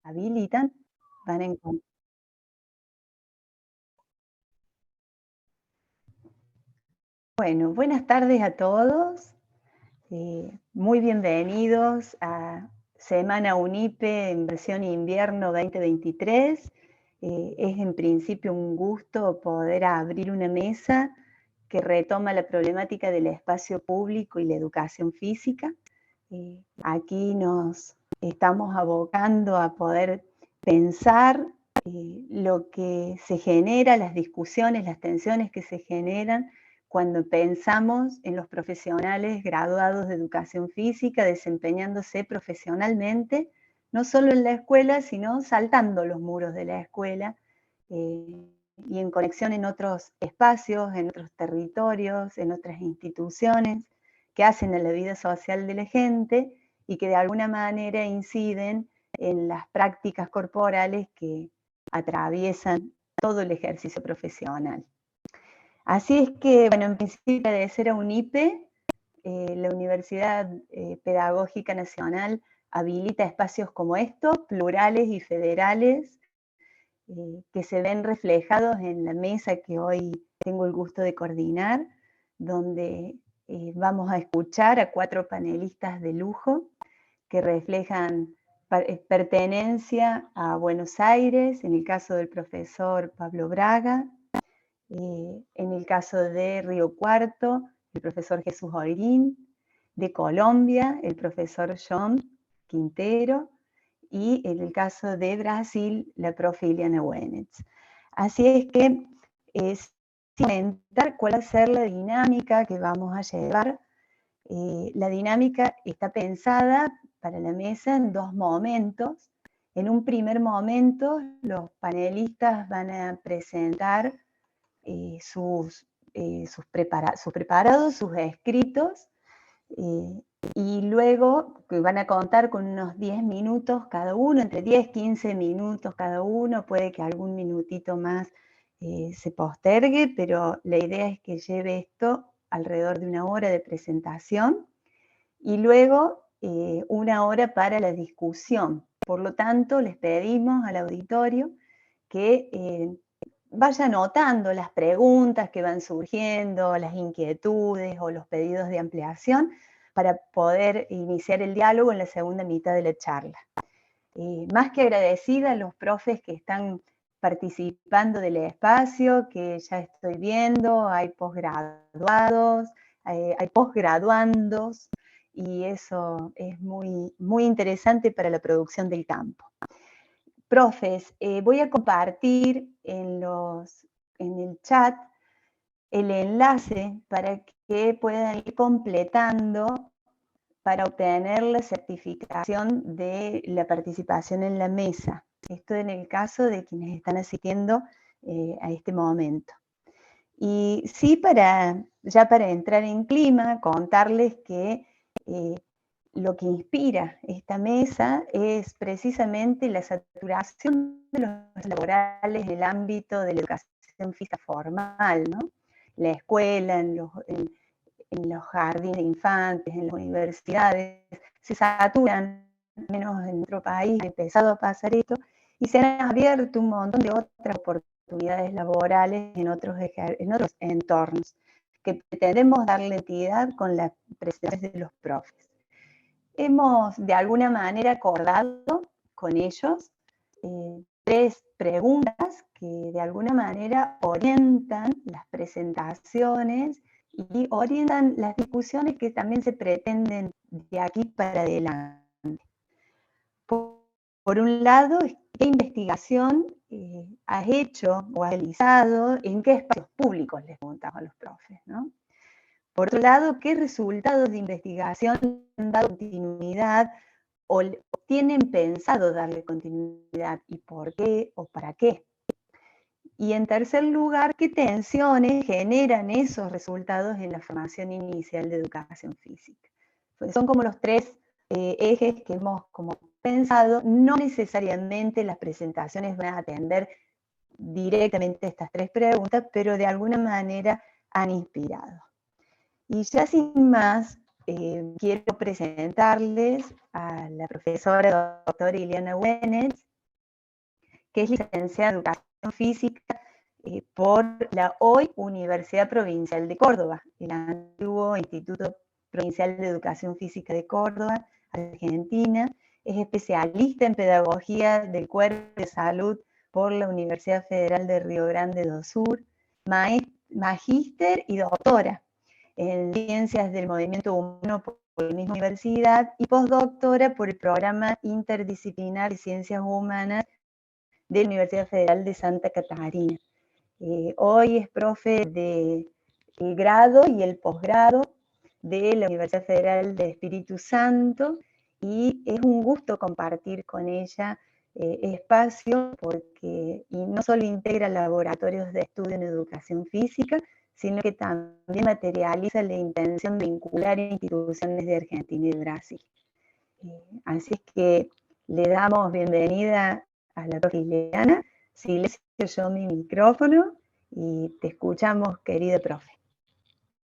habilitan, van a encontrar. Bueno, buenas tardes a todos. Muy bienvenidos a Semana UNIPE en versión invierno 2023. Es en principio un gusto poder abrir una mesa que retoma la problemática del espacio público y la educación física. Aquí nos estamos abocando a poder pensar lo que se genera, las discusiones, las tensiones que se generan cuando pensamos en los profesionales graduados de educación física desempeñándose profesionalmente, no solo en la escuela, sino saltando los muros de la escuela y en conexión en otros espacios, en otros territorios, en otras instituciones que hacen a la vida social de la gente y que de alguna manera inciden en las prácticas corporales que atraviesan todo el ejercicio profesional. Así es que, bueno, en principio agradecer a UNIPE, la Universidad Pedagógica Nacional habilita espacios como estos, plurales y federales, que se ven reflejados en la mesa que hoy tengo el gusto de coordinar, donde vamos a escuchar a 4 panelistas de lujo que reflejan pertenencia a Buenos Aires, en el caso del profesor Pablo Braga, en el caso de Río Cuarto, el profesor Jesús Holguín, de Colombia, el profesor John Quintero, y en el caso de Brasil, la profe Iliana Wenetz. Así es que es comentar cuál va a ser la dinámica que vamos a llevar. La dinámica está pensada para la mesa en 2 momentos. En un primer momento, los panelistas van a presentar sus preparados, sus escritos, y luego que van a contar con unos 10 minutos cada uno, entre 10 y 15 minutos cada uno, puede que algún minutito más se postergue, pero la idea es que lleve esto alrededor de 1 hora de presentación y luego 1 hora para la discusión. Por lo tanto, les pedimos al auditorio que vaya anotando las preguntas que van surgiendo, las inquietudes o los pedidos de ampliación para poder iniciar el diálogo en la segunda mitad de la charla. Más que agradecida a los profes que están participando del espacio, que ya estoy viendo, hay posgraduados, hay posgraduandos, y eso es muy interesante para la producción del campo. Profes, voy a compartir en el chat el enlace para que puedan ir completando para obtener la certificación de la participación en la mesa. Esto en el caso de quienes están asistiendo a este momento. Y sí, ya para entrar en clima, contarles que lo que inspira esta mesa es precisamente la saturación de los laborales en el ámbito de la educación física formal, ¿no? La escuela, en los jardines de infantes, en las universidades, se saturan, al menos en nuestro país ha empezado a pasar esto, y se han abierto un montón de otras oportunidades laborales en otros entornos, que pretendemos darle entidad con las presentaciones de los profes. Hemos de alguna manera acordado con ellos 3 preguntas que de alguna manera orientan las presentaciones y orientan las discusiones que también se pretenden de aquí para adelante. Por un lado, ¿qué investigación has hecho o has realizado? ¿En qué espacios públicos les preguntamos a los profes, ¿no? Por otro lado, ¿qué resultados de investigación han dado continuidad o tienen pensado darle continuidad y por qué o para qué? Y en tercer lugar, ¿qué tensiones generan esos resultados en la formación inicial de educación física? Pues son como los 3 ejes que hemos como pensado. No necesariamente las presentaciones van a atender directamente estas 3 preguntas, pero de alguna manera han inspirado. Y ya sin más, quiero presentarles a la profesora doctora Ileana Wenetz, que es licenciada en Educación Física por la hoy Universidad Provincial de Córdoba, el antiguo Instituto Provincial de Educación Física de Córdoba, Argentina. Es especialista en Pedagogía del Cuerpo de Salud por la Universidad Federal de Río Grande do Sur, magíster y doctora en Ciencias del Movimiento Humano por la misma universidad y postdoctora por el Programa Interdisciplinar de Ciencias Humanas de la Universidad Federal de Santa Catarina. Hoy es profe del grado y el posgrado de la Universidad Federal de Espíritu Santo, y es un gusto compartir con ella espacio, porque y no solo integra laboratorios de estudio en educación física, sino que también materializa la intención de vincular instituciones de Argentina y de Brasil. Así es que le damos bienvenida a la profe Ileana. Silencio yo mi micrófono y te escuchamos, querida profe.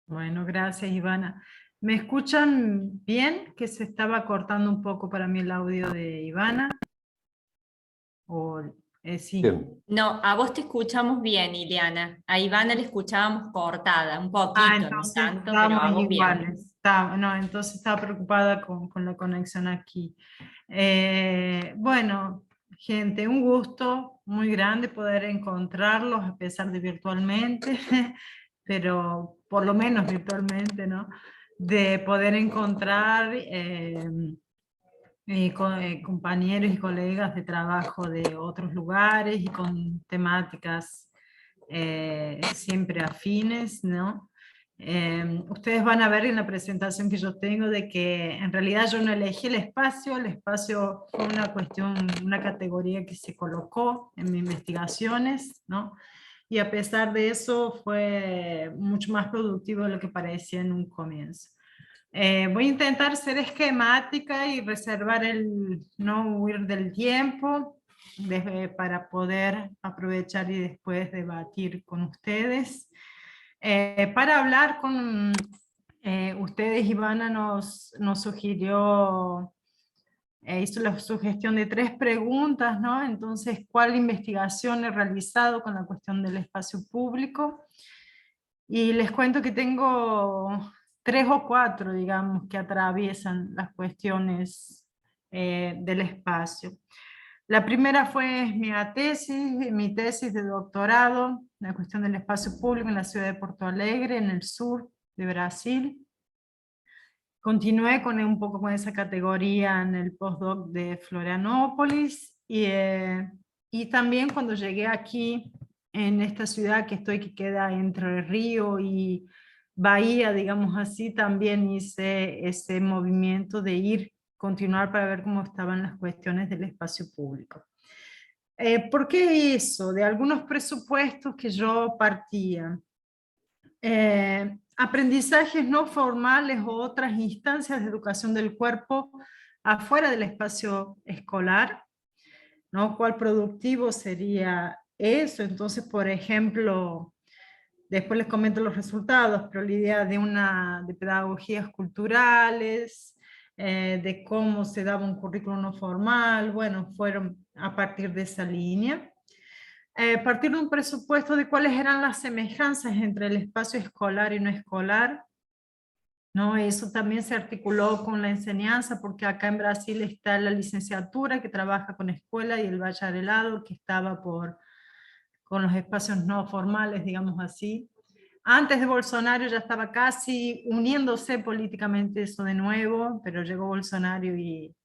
Bueno, gracias, Ivana. ¿Me escuchan bien? Que se estaba cortando un poco para mí el audio de Ivana. Sí. Bien. No, a vos te escuchamos bien, Ileana. A Ivana le escuchábamos cortada, un poquito, no Entonces tanto, pero estamos a vos bien. iguales. No, entonces estaba preocupada con la conexión aquí. Bueno, gente, un gusto muy grande poder encontrarlos a pesar de virtualmente, pero por lo menos virtualmente, ¿no? De poder encontrar compañeros y colegas de trabajo de otros lugares y con temáticas siempre afines, ¿no? Ustedes van a ver en la presentación que yo tengo de que en realidad yo no elegí el espacio fue una cuestión, una categoría que se colocó en mis investigaciones, ¿no? Y a pesar de eso fue mucho más productivo de lo que parecía en un comienzo. Voy a intentar ser esquemática y reservar no huir del tiempo para poder aprovechar y después debatir con ustedes. Para hablar con ustedes, Ivana nos sugirió, hizo la sugestión de 3 preguntas, ¿no? Entonces, ¿cuál investigación he realizado con la cuestión del espacio público? Y les cuento que tengo 3 o 4, digamos, que atraviesan las cuestiones del espacio. La primera fue mi tesis de doctorado, la cuestión del espacio público en la ciudad de Porto Alegre, en el sur de Brasil. Continué un poco con esa categoría en el postdoc de Florianópolis, y también cuando llegué aquí, en esta ciudad que queda entre Río y Bahía, digamos así, también hice ese movimiento de continuar para ver cómo estaban las cuestiones del espacio público. ¿Por qué eso? De algunos presupuestos que yo partía. Aprendizajes no formales o otras instancias de educación del cuerpo afuera del espacio escolar, ¿no? ¿Cuál productivo sería eso? Entonces, por ejemplo, después les comento los resultados, pero la idea de pedagogías culturales, de cómo se daba un currículo no formal, bueno, fueron a partir de esa línea. Partir de un presupuesto de cuáles eran las semejanzas entre el espacio escolar y no escolar, ¿no? Eso también se articuló con la enseñanza, porque acá en Brasil está la licenciatura que trabaja con escuela y el bacharelado que estaba con los espacios no formales, digamos así. Antes de Bolsonaro ya estaba casi uniéndose políticamente eso de nuevo, pero llegó Bolsonaro y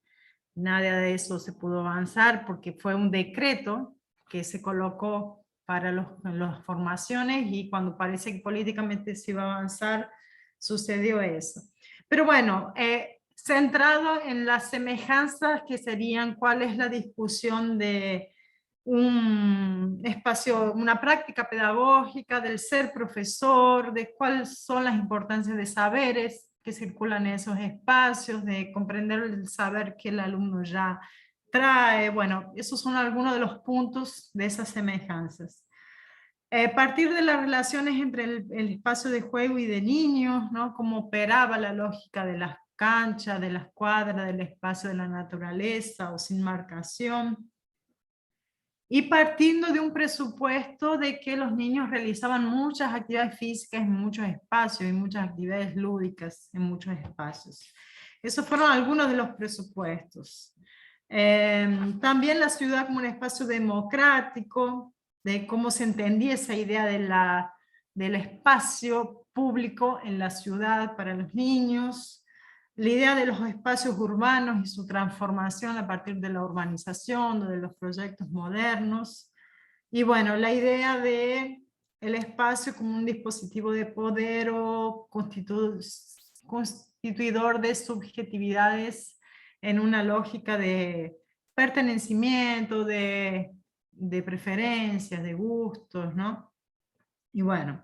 nada de eso se pudo avanzar porque fue un decreto que se colocó para las formaciones, y cuando parece que políticamente se iba a avanzar, sucedió eso. Pero bueno, centrado en las semejanzas que serían cuál es la discusión de un espacio, una práctica pedagógica, del ser profesor, de cuáles son las importancias de saberes que circulan en esos espacios, de comprender el saber que el alumno ya trae. Bueno, esos son algunos de los puntos de esas semejanzas. A partir de las relaciones entre el espacio de juego y de niños, ¿no? Cómo operaba la lógica de las canchas, de las cuadras, del espacio de la naturaleza o sin marcación. Y partiendo de un presupuesto de que los niños realizaban muchas actividades físicas en muchos espacios y muchas actividades lúdicas en muchos espacios. Esos fueron algunos de los presupuestos. También la ciudad como un espacio democrático, de cómo se entendía esa idea del espacio público en la ciudad para los niños, la idea de los espacios urbanos y su transformación a partir de la urbanización, de los proyectos modernos, y bueno, la idea de el espacio como un dispositivo de poder o constituidor de subjetividades en una lógica de pertenecimiento, de preferencias, de gustos, ¿no? Y bueno,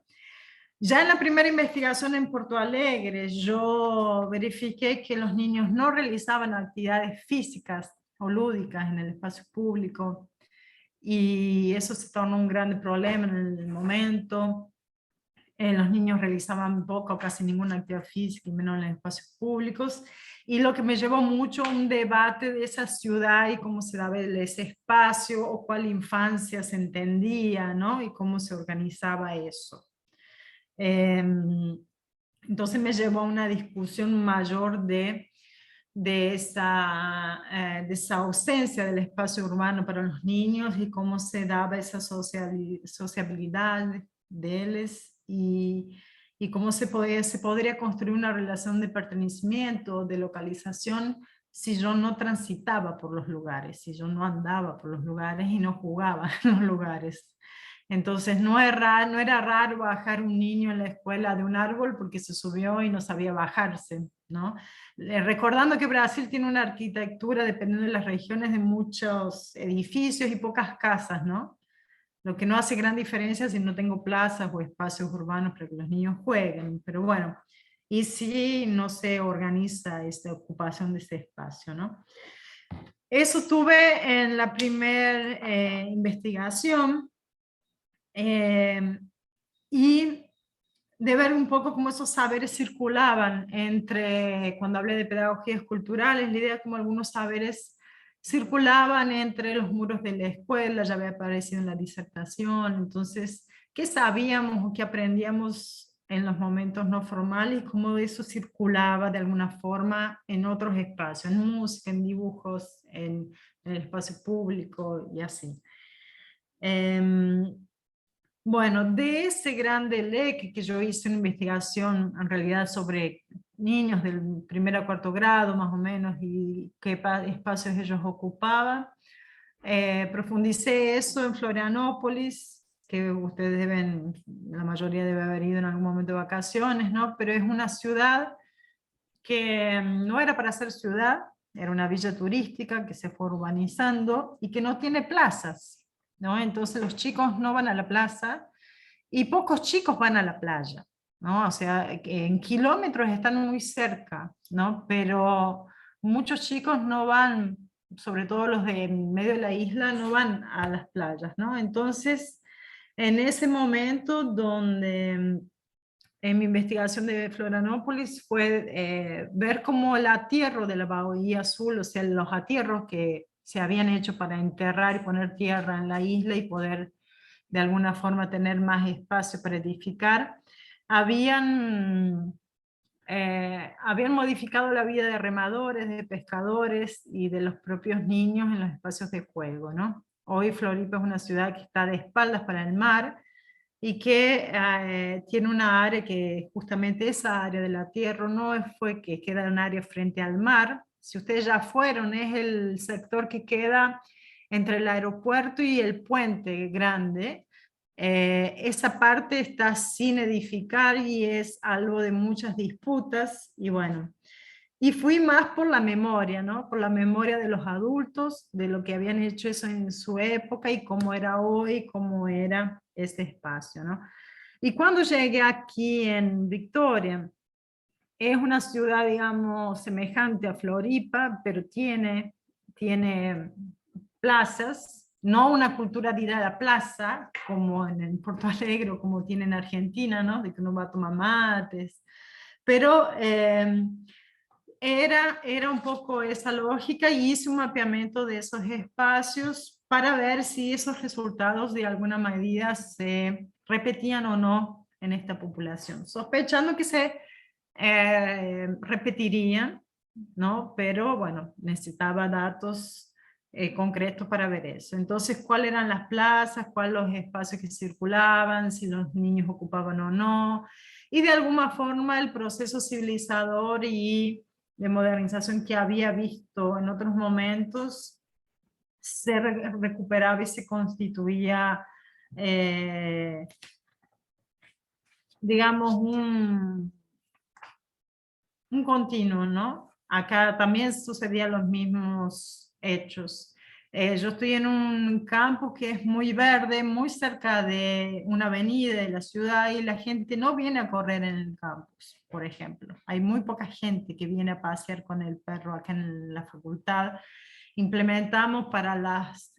ya en la primera investigación en Porto Alegre, yo verifiqué que los niños no realizaban actividades físicas o lúdicas en el espacio público, y eso se tornó un gran problema en el momento. Los niños realizaban poca o casi ninguna actividad física, y menos en los espacios públicos, y lo que me llevó mucho a un debate de esa ciudad y cómo se daba ese espacio, o cuál infancia se entendía, ¿no? Y cómo se organizaba eso. Entonces me llevó a una discusión mayor de esa ausencia del espacio urbano para los niños y cómo se daba esa sociabilidad de ellos, y cómo se podría construir una relación de pertenecimiento, de localización, si yo no transitaba por los lugares, si yo no andaba por los lugares y no jugaba en los lugares. Entonces no era raro bajar un niño en la escuela de un árbol porque se subió y no sabía bajarse, ¿no? Recordando que Brasil tiene una arquitectura, dependiendo de las regiones, de muchos edificios y pocas casas, ¿no? Lo que no hace gran diferencia si no tengo plazas o espacios urbanos para que los niños jueguen, pero bueno, y si no se organiza esta ocupación de ese espacio, ¿no? Eso tuve en la primera investigación. Y de ver un poco cómo esos saberes circulaban entre, cuando hablé de pedagogías culturales, la idea como algunos saberes circulaban entre los muros de la escuela, ya había aparecido en la disertación. Entonces, ¿qué sabíamos o qué aprendíamos en los momentos no formales y cómo eso circulaba de alguna forma en otros espacios, en música, en dibujos, en el espacio público y así? Bueno, de ese gran deleque que yo hice una investigación en realidad sobre niños del primer a cuarto grado más o menos y qué espacios ellos ocupaban, profundicé eso en Florianópolis, que ustedes deben, la mayoría debe haber ido en algún momento de vacaciones, ¿no? Pero es una ciudad que no era para ser ciudad, era una villa turística que se fue urbanizando y que no tiene plazas, ¿no? Entonces los chicos no van a la plaza y pocos chicos van a la playa, ¿no? O sea, en kilómetros están muy cerca, ¿no? Pero muchos chicos no van, sobre todo los de en medio de la isla, no van a las playas, ¿no? Entonces, en ese momento donde en mi investigación de Florianópolis fue ver cómo el atierro de la Bahía Azul, o sea, los atierros que se habían hecho para enterrar y poner tierra en la isla y poder de alguna forma tener más espacio para edificar, habían modificado la vida de remadores, de pescadores y de los propios niños en los espacios de juego, ¿no? Hoy Floripa es una ciudad que está de espaldas para el mar, y que tiene una área que justamente esa área de la tierra no fue que queda un área frente al mar. Si ustedes ya fueron, es el sector que queda entre el aeropuerto y el puente grande. Esa parte está sin edificar y es algo de muchas disputas, y bueno, y fui más por la memoria, ¿no? Por la memoria de los adultos, de lo que habían hecho eso en su época y cómo era hoy, cómo era ese espacio, ¿no? Y cuando llegué aquí en Victoria, es una ciudad, digamos, semejante a Floripa, pero tiene plazas, no una cultura de ir a la plaza, como en Porto Alegre, como tiene en Argentina, ¿no? De que uno va a tomar mates, pero era un poco esa lógica y hice un mapeamiento de esos espacios para ver si esos resultados de alguna medida se repetían o no en esta población, sospechando que se repetirían, ¿no? Pero bueno, necesitaba datos concretos para ver eso. Entonces, ¿cuáles eran las plazas? ¿Cuáles los espacios que circulaban? Si los niños ocupaban o no. Y de alguna forma el proceso civilizador y de modernización que había visto en otros momentos se recuperaba y se constituía, digamos, un continuo, ¿no? Acá también sucedían los mismos hechos. Yo estoy en un campo que es muy verde, muy cerca de una avenida de la ciudad y la gente no viene a correr en el campus, por ejemplo. Hay muy poca gente que viene a pasear con el perro acá en la facultad. Implementamos para las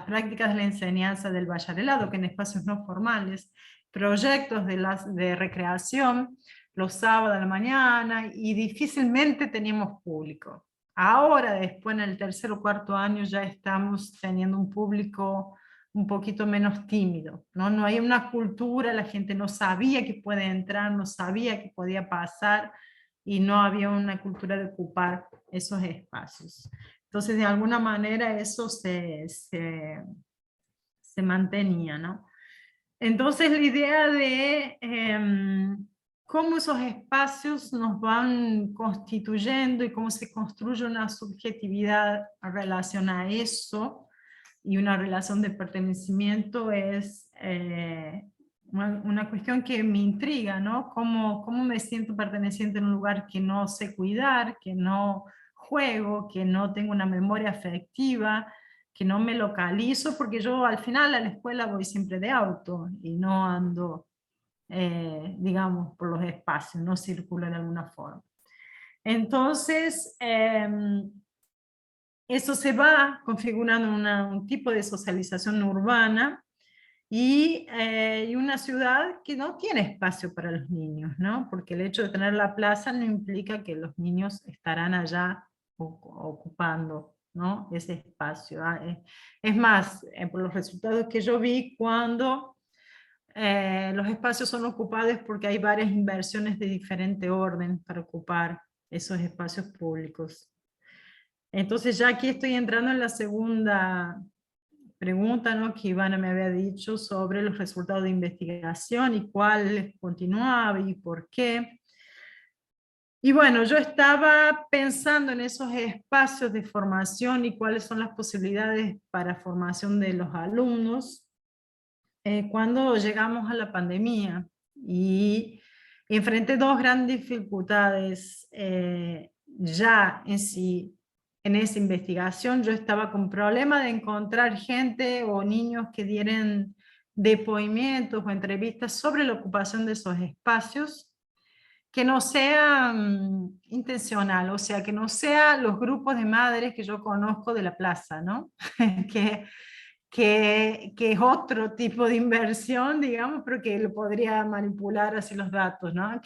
prácticas de la enseñanza del bacharelado, que en espacios no formales, proyectos de recreación, los sábados a la mañana y difícilmente teníamos público. Ahora, después en el tercer o cuarto año ya estamos teniendo un público un poquito menos tímido, ¿no? No hay una cultura, la gente no sabía que puede entrar, no sabía que podía pasar y no había una cultura de ocupar esos espacios. Entonces, de alguna manera eso se mantenía, ¿no? Entonces, la idea de cómo esos espacios nos van constituyendo y cómo se construye una subjetividad en relación a eso y una relación de pertenecimiento es una cuestión que me intriga, ¿no? ¿Cómo me siento perteneciente en un lugar que no sé cuidar, que no juego, que no tengo una memoria afectiva, que no me localizo, porque yo al final a la escuela voy siempre de auto y no ando, digamos, por los espacios, no circulo en alguna forma. Entonces, eso se va configurando un tipo de socialización urbana y una ciudad que no tiene espacio para los niños, ¿no? Porque el hecho de tener la plaza no implica que los niños estarán allá ocupando, ¿no? Ese espacio. Es más, por los resultados que yo vi, cuando los espacios son ocupados porque hay varias inversiones de diferente orden para ocupar esos espacios públicos. Entonces ya aquí estoy entrando en la segunda pregunta, ¿no? Que Ivana me había dicho sobre los resultados de investigación y cuál continuaba y por qué. Y bueno, yo estaba pensando en esos espacios de formación y cuáles son las posibilidades para formación de los alumnos cuando llegamos a la pandemia y enfrenté dos grandes dificultades ya en sí. En esa investigación yo estaba con problema de encontrar gente o niños que dieran depoimientos o entrevistas sobre la ocupación de esos espacios que no sea intencional, o sea, que no sea los grupos de madres que yo conozco de la plaza, ¿no? que es otro tipo de inversión, digamos, pero que lo podría manipular así los datos, ¿no?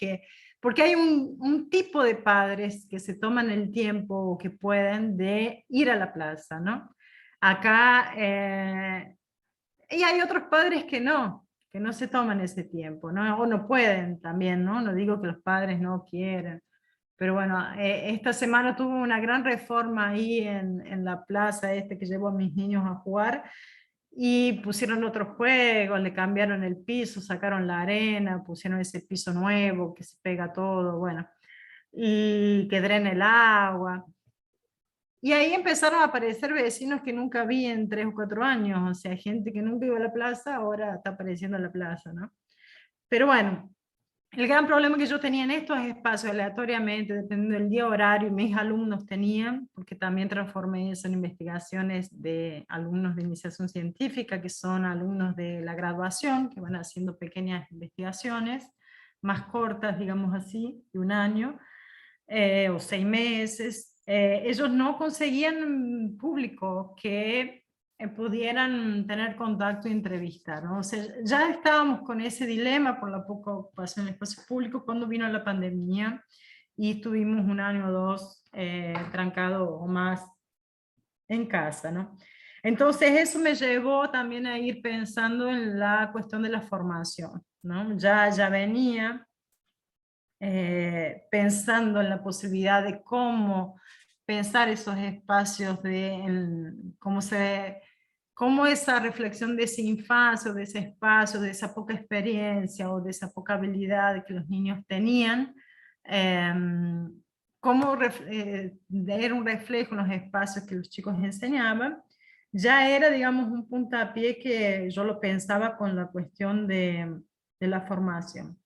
Porque hay un tipo de padres que se toman el tiempo o que pueden de ir a la plaza, ¿no? Acá, y hay otros padres que no se toman ese tiempo, ¿no? O no pueden también, ¿no? No digo que los padres no quieren. Pero bueno, esta semana tuve una gran reforma ahí en la plaza que llevo a mis niños a jugar, y pusieron otros juegos, le cambiaron el piso, sacaron la arena, pusieron ese piso nuevo que se pega todo, bueno, y que drena el agua. Y ahí empezaron a aparecer vecinos que nunca vi en 3 o 4 años, o sea, gente que nunca iba a la plaza, ahora está apareciendo en la plaza, ¿no? Pero bueno, el gran problema que yo tenía en estos espacios, aleatoriamente, dependiendo del día horario, mis alumnos tenían, porque también transformé eso en investigaciones de alumnos de iniciación científica, que son alumnos de la graduación, que van haciendo pequeñas investigaciones, más cortas, digamos así, de 1 año, o 6 meses. Ellos no conseguían público que pudieran tener contacto y entrevistar, ¿no? O sea, ya estábamos con ese dilema por la poca ocupación en el espacio público cuando vino la pandemia y estuvimos un año o dos trancados o más en casa, ¿no? Entonces eso me llevó también a ir pensando en la cuestión de la formación, ¿no? Ya venía pensando en la posibilidad de cómo pensar esos espacios cómo esa reflexión de esa infancia, de ese espacio, de esa poca experiencia o de esa poca habilidad que los niños tenían, cómo era un reflejo en los espacios que los chicos enseñaban, ya era, digamos, un puntapié que yo lo pensaba con la cuestión de la formación.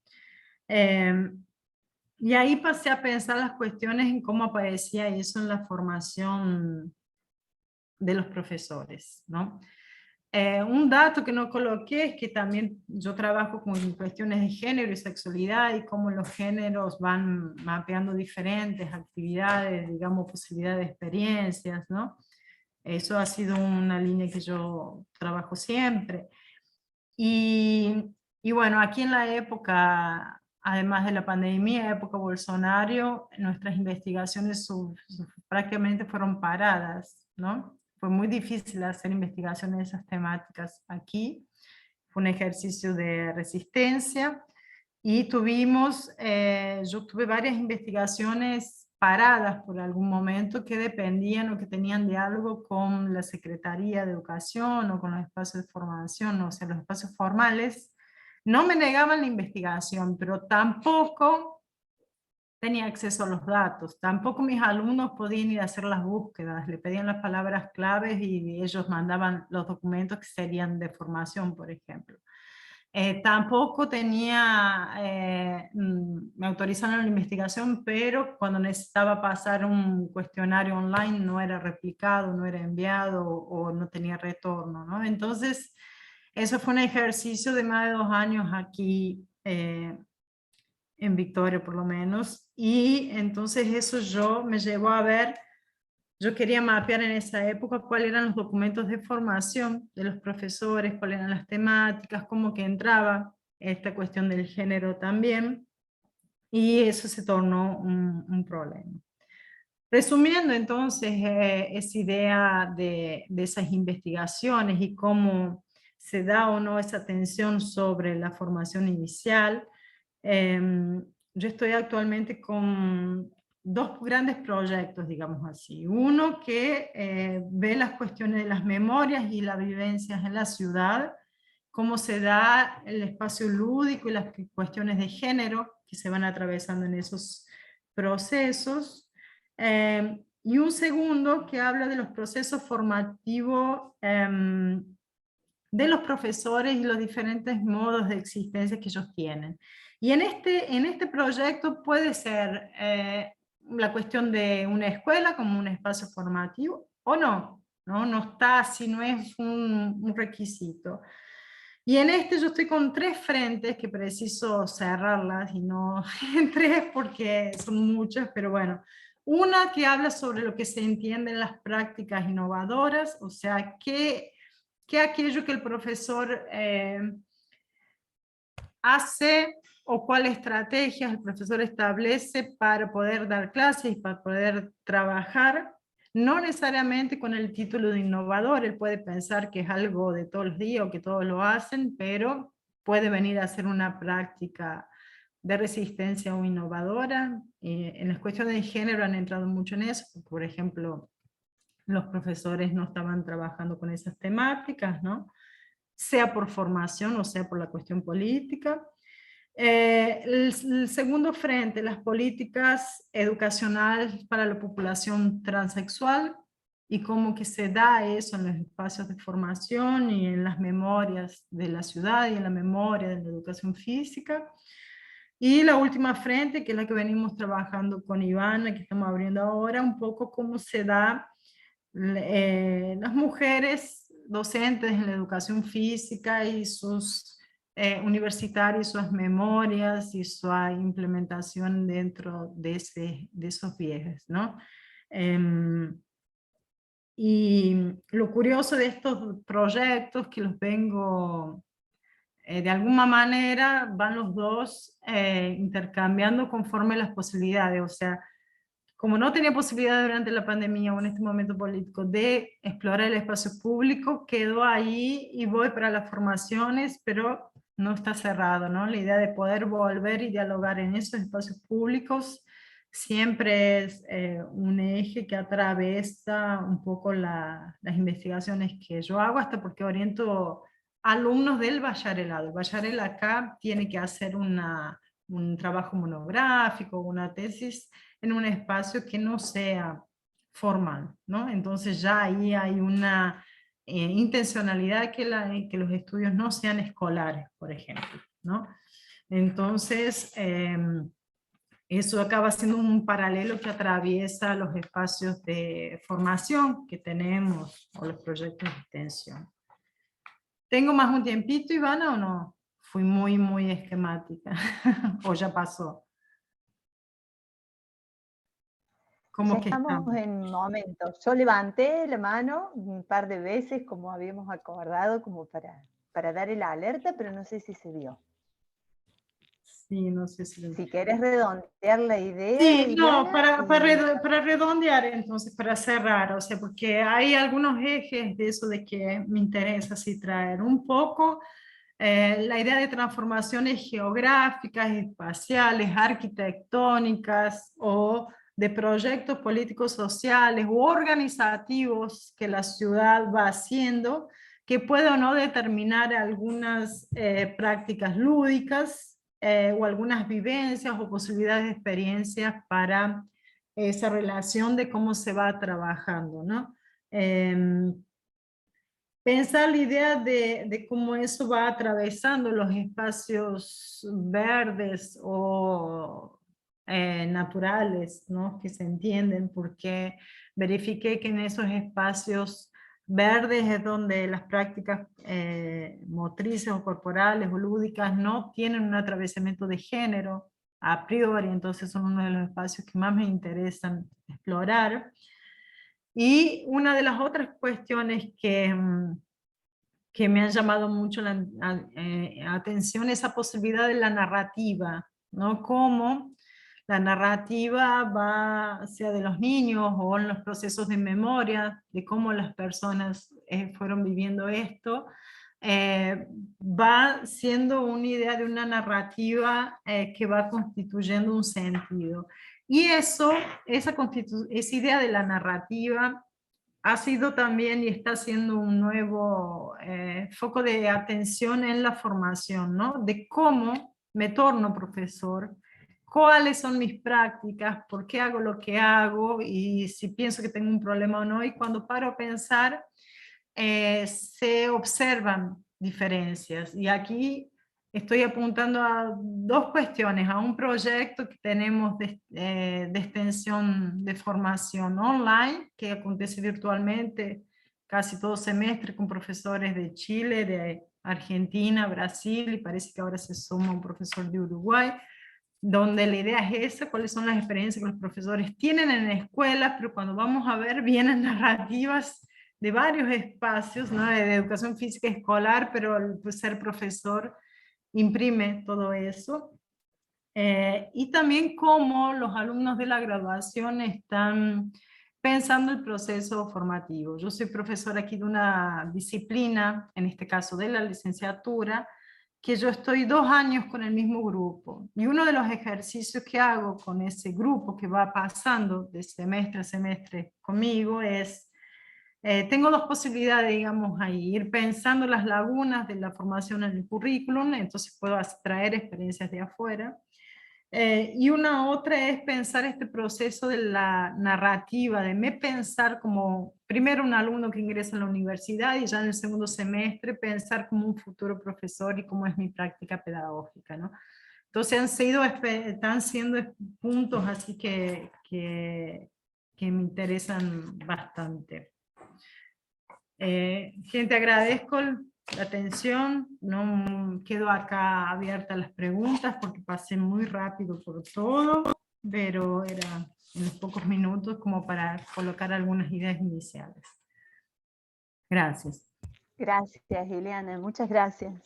Y ahí pasé a pensar las cuestiones en cómo aparecía eso en la formación de los profesores, ¿no? Un dato que no coloqué es que también yo trabajo con cuestiones de género y sexualidad y cómo los géneros van mapeando diferentes actividades, digamos, posibilidades de experiencias, ¿no? Eso ha sido una línea que yo trabajo siempre. Y bueno, aquí en la época, además de la pandemia, época Bolsonaro, nuestras investigaciones prácticamente fueron paradas, ¿no? Fue muy difícil hacer investigaciones de esas temáticas aquí. Fue un ejercicio de resistencia y yo tuve varias investigaciones paradas por algún momento que dependían o que tenían diálogo con la Secretaría de Educación o con los espacios de formación, o sea, los espacios formales. No me negaban la investigación, pero tampoco tenía acceso a los datos. Tampoco mis alumnos podían ir a hacer las búsquedas, le pedían las palabras claves y ellos mandaban los documentos que serían de formación, por ejemplo. Tampoco me autorizaron la investigación, pero cuando necesitaba pasar un cuestionario online no era replicado, no era enviado o no tenía retorno, ¿no? Entonces, eso fue un ejercicio de más de 2 años aquí en Victoria por lo menos, y entonces eso me llevó a ver. Yo quería mapear en esa época cuáles eran los documentos de formación de los profesores, cuáles eran las temáticas, cómo que entraba esta cuestión del género también, y eso se tornó un problema. Resumiendo entonces esa idea de esas investigaciones y cómo se da o no esa atención sobre la formación inicial, yo estoy actualmente con 2 grandes proyectos, digamos así. Uno que ve las cuestiones de las memorias y las vivencias en la ciudad, cómo se da el espacio lúdico y las cuestiones de género que se van atravesando en esos procesos. Y un segundo que habla de los procesos formativos de los profesores y los diferentes modos de existencia que ellos tienen. Y en este proyecto puede ser la cuestión de una escuela como un espacio formativo o no está así, no es un requisito. Y en yo estoy con 3 frentes que preciso cerrarlas y no en 3 porque son muchas, pero bueno. Una que habla sobre lo que se entiende en las prácticas innovadoras, o sea, qué aquello que el profesor hace o cuáles estrategias el profesor establece para poder dar clases y para poder trabajar, no necesariamente con el título de innovador. Él puede pensar que es algo de todos los días o que todos lo hacen, pero puede venir a ser una práctica de resistencia o innovadora. En las cuestiones de género han entrado mucho en eso, por ejemplo, los profesores no estaban trabajando con esas temáticas, ¿no? Sea por formación o sea por la cuestión política. El segundo frente, las políticas educacionales para la población transexual y cómo que se da eso en los espacios de formación y en las memorias de la ciudad y en la memoria de la educación física. Y la última frente, que es la que venimos trabajando con Ivana, que estamos abriendo ahora, un poco cómo se da las mujeres docentes en la educación física y sus universitarios, sus memorias y su implementación dentro de esos viajes, ¿no? Y lo curioso de estos proyectos que los vengo, de alguna manera, van los dos intercambiando conforme las posibilidades. O sea, como no tenía posibilidad durante la pandemia o en este momento político de explorar el espacio público, quedó ahí y voy para las formaciones, pero no está cerrado, ¿no? La idea de poder volver y dialogar en esos espacios públicos siempre es un eje que atraviesa un poco las investigaciones que yo hago, hasta porque oriento alumnos del bacharelado. El bacharel acá tiene que hacer un trabajo monográfico, una tesis en un espacio que no sea formal, ¿no? Entonces ya ahí hay una intencionalidad que los estudios no sean escolares, por ejemplo, ¿no? Entonces, eso acaba siendo un paralelo que atraviesa los espacios de formación que tenemos o los proyectos de extensión. ¿Tengo más un tiempito, Ivana, o no? Fui muy esquemática, o ya pasó. ¿Cómo Ya que estamos estamos? en momentos. Yo levanté la mano un par de veces, como habíamos acordado, como para dar el alerta, pero no sé si se vio. Sí, no sé si Si querés redondear la idea, Sí, no, Iliana. para redondear entonces, para cerrar, o sea, porque hay algunos ejes de eso de que me interesa así traer un poco la idea de transformaciones geográficas, espaciales, arquitectónicas o de proyectos políticos sociales u organizativos que la ciudad va haciendo, que puede o no determinar algunas prácticas lúdicas o algunas vivencias o posibilidades de experiencias para esa relación de cómo se va trabajando, ¿no? Pensar la idea de cómo eso va atravesando los espacios verdes o naturales, ¿no? Que se entienden, porque verifiqué que en esos espacios verdes es donde las prácticas motrices o corporales o lúdicas no tienen un atravesamiento de género a priori, entonces son uno de los espacios que más me interesan explorar. Y una de las otras cuestiones que me han llamado mucho la atención es esa posibilidad de la narrativa, ¿no? Cómo la narrativa va, sea de los niños o en los procesos de memoria, de cómo las personas fueron viviendo esto, va siendo una idea de una narrativa que va constituyendo un sentido. Y eso, esa idea de la narrativa ha sido también y está siendo un nuevo foco de atención en la formación, ¿no? De cómo me torno profesor, cuáles son mis prácticas, por qué hago lo que hago y si pienso que tengo un problema o no. Y cuando paro a pensar, se observan diferencias. Y aquí estoy apuntando a dos cuestiones, a un proyecto que tenemos de extensión de formación online, que acontece virtualmente casi todo semestre con profesores de Chile, de Argentina, Brasil, y parece que ahora se suma un profesor de Uruguay, donde la idea es esa, cuáles son las experiencias que los profesores tienen en la escuela, pero cuando vamos a ver vienen narrativas de varios espacios, ¿no? De educación física escolar, pero pues, ser profesor imprime todo eso. Y también cómo los alumnos de la graduación están pensando el proceso formativo. Yo soy profesora aquí de una disciplina, en este caso de la licenciatura, que yo estoy 2 años con el mismo grupo. Y uno de los ejercicios que hago con ese grupo que va pasando de semestre a semestre conmigo es tengo dos posibilidades, digamos, ahí, ir pensando las lagunas de la formación en el currículum, entonces puedo traer experiencias de afuera. Y una otra es pensar este proceso de la narrativa, de me pensar como, primero un alumno que ingresa a la universidad y ya en el segundo semestre pensar como un futuro profesor y cómo es mi práctica pedagógica, ¿no? Entonces están siendo puntos así que me interesan bastante. Gente, agradezco la atención, no quedo acá abierta a las preguntas porque pasé muy rápido por todo, pero era en los pocos minutos como para colocar algunas ideas iniciales. Gracias. Gracias, Ileana, muchas gracias.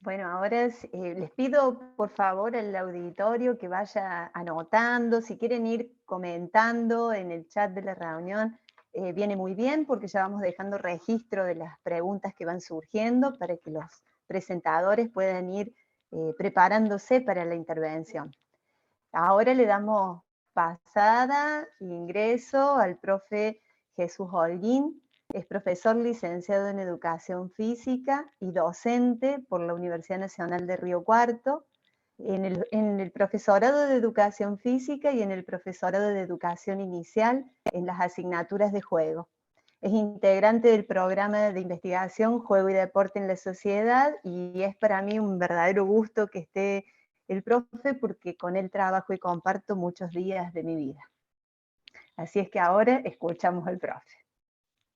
Bueno, ahora les pido por favor al auditorio que vaya anotando, si quieren ir comentando en el chat de la reunión, viene muy bien porque ya vamos dejando registro de las preguntas que van surgiendo para que los presentadores puedan ir preparándose para la intervención. Ahora le damos pasada, ingreso al profe Jesús Holguín. Es profesor licenciado en Educación Física y docente por la Universidad Nacional de Río Cuarto, en el profesorado de Educación Física y en el profesorado de Educación Inicial en las asignaturas de juego. Es integrante del programa de investigación Juego y Deporte en la Sociedad y es para mí un verdadero gusto que esté el profe porque con él trabajo y comparto muchos días de mi vida. Así es que ahora escuchamos al profe.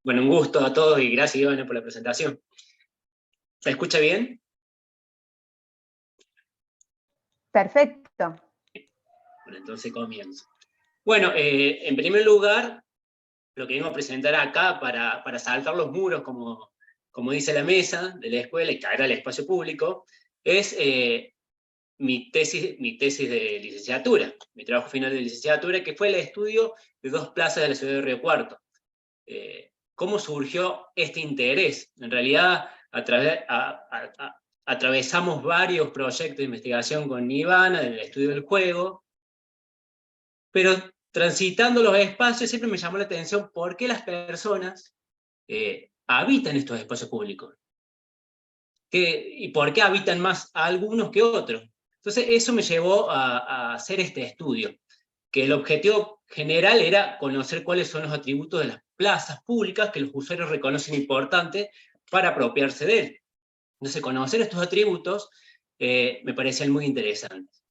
Bueno, un gusto a todos y gracias, Ivana, por la presentación. ¿Se escucha bien? Perfecto. Bueno, entonces comienzo. Bueno, en primer lugar, lo que vengo a presentar acá para saltar los muros, como dice la mesa de la escuela y caer al espacio público, es mi tesis de licenciatura, mi trabajo final de licenciatura, que fue el estudio de 2 plazas de la ciudad de Río Cuarto. ¿Cómo surgió este interés? En realidad, atravesamos varios proyectos de investigación con Ivana, en el estudio del juego, pero transitando los espacios siempre me llamó la atención por qué las personas habitan estos espacios públicos. Y por qué habitan más a algunos que otros. Entonces eso me llevó a hacer este estudio, que el objetivo general era conocer cuáles son los atributos de las plazas públicas que los usuarios reconocen importantes para apropiarse de él. Entonces conocer estos atributos me parecían muy interesantes.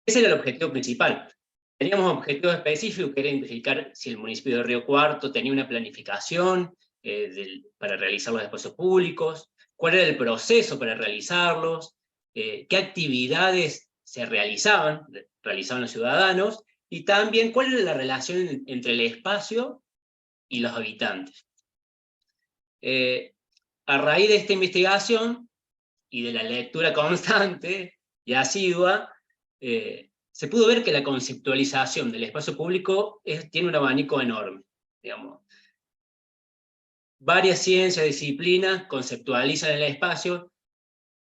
Ese era el objetivo principal. Teníamos objetivos específicos, que era identificar si el municipio de Río Cuarto tenía una planificación para realizar los espacios públicos, cuál era el proceso para realizarlos, qué actividades se realizaban los ciudadanos, y también cuál era la relación entre el espacio y los habitantes. A raíz de esta investigación y de la lectura constante y asidua, se pudo ver que la conceptualización del espacio público tiene un abanico enorme, digamos. Varias ciencias, disciplinas conceptualizan el espacio,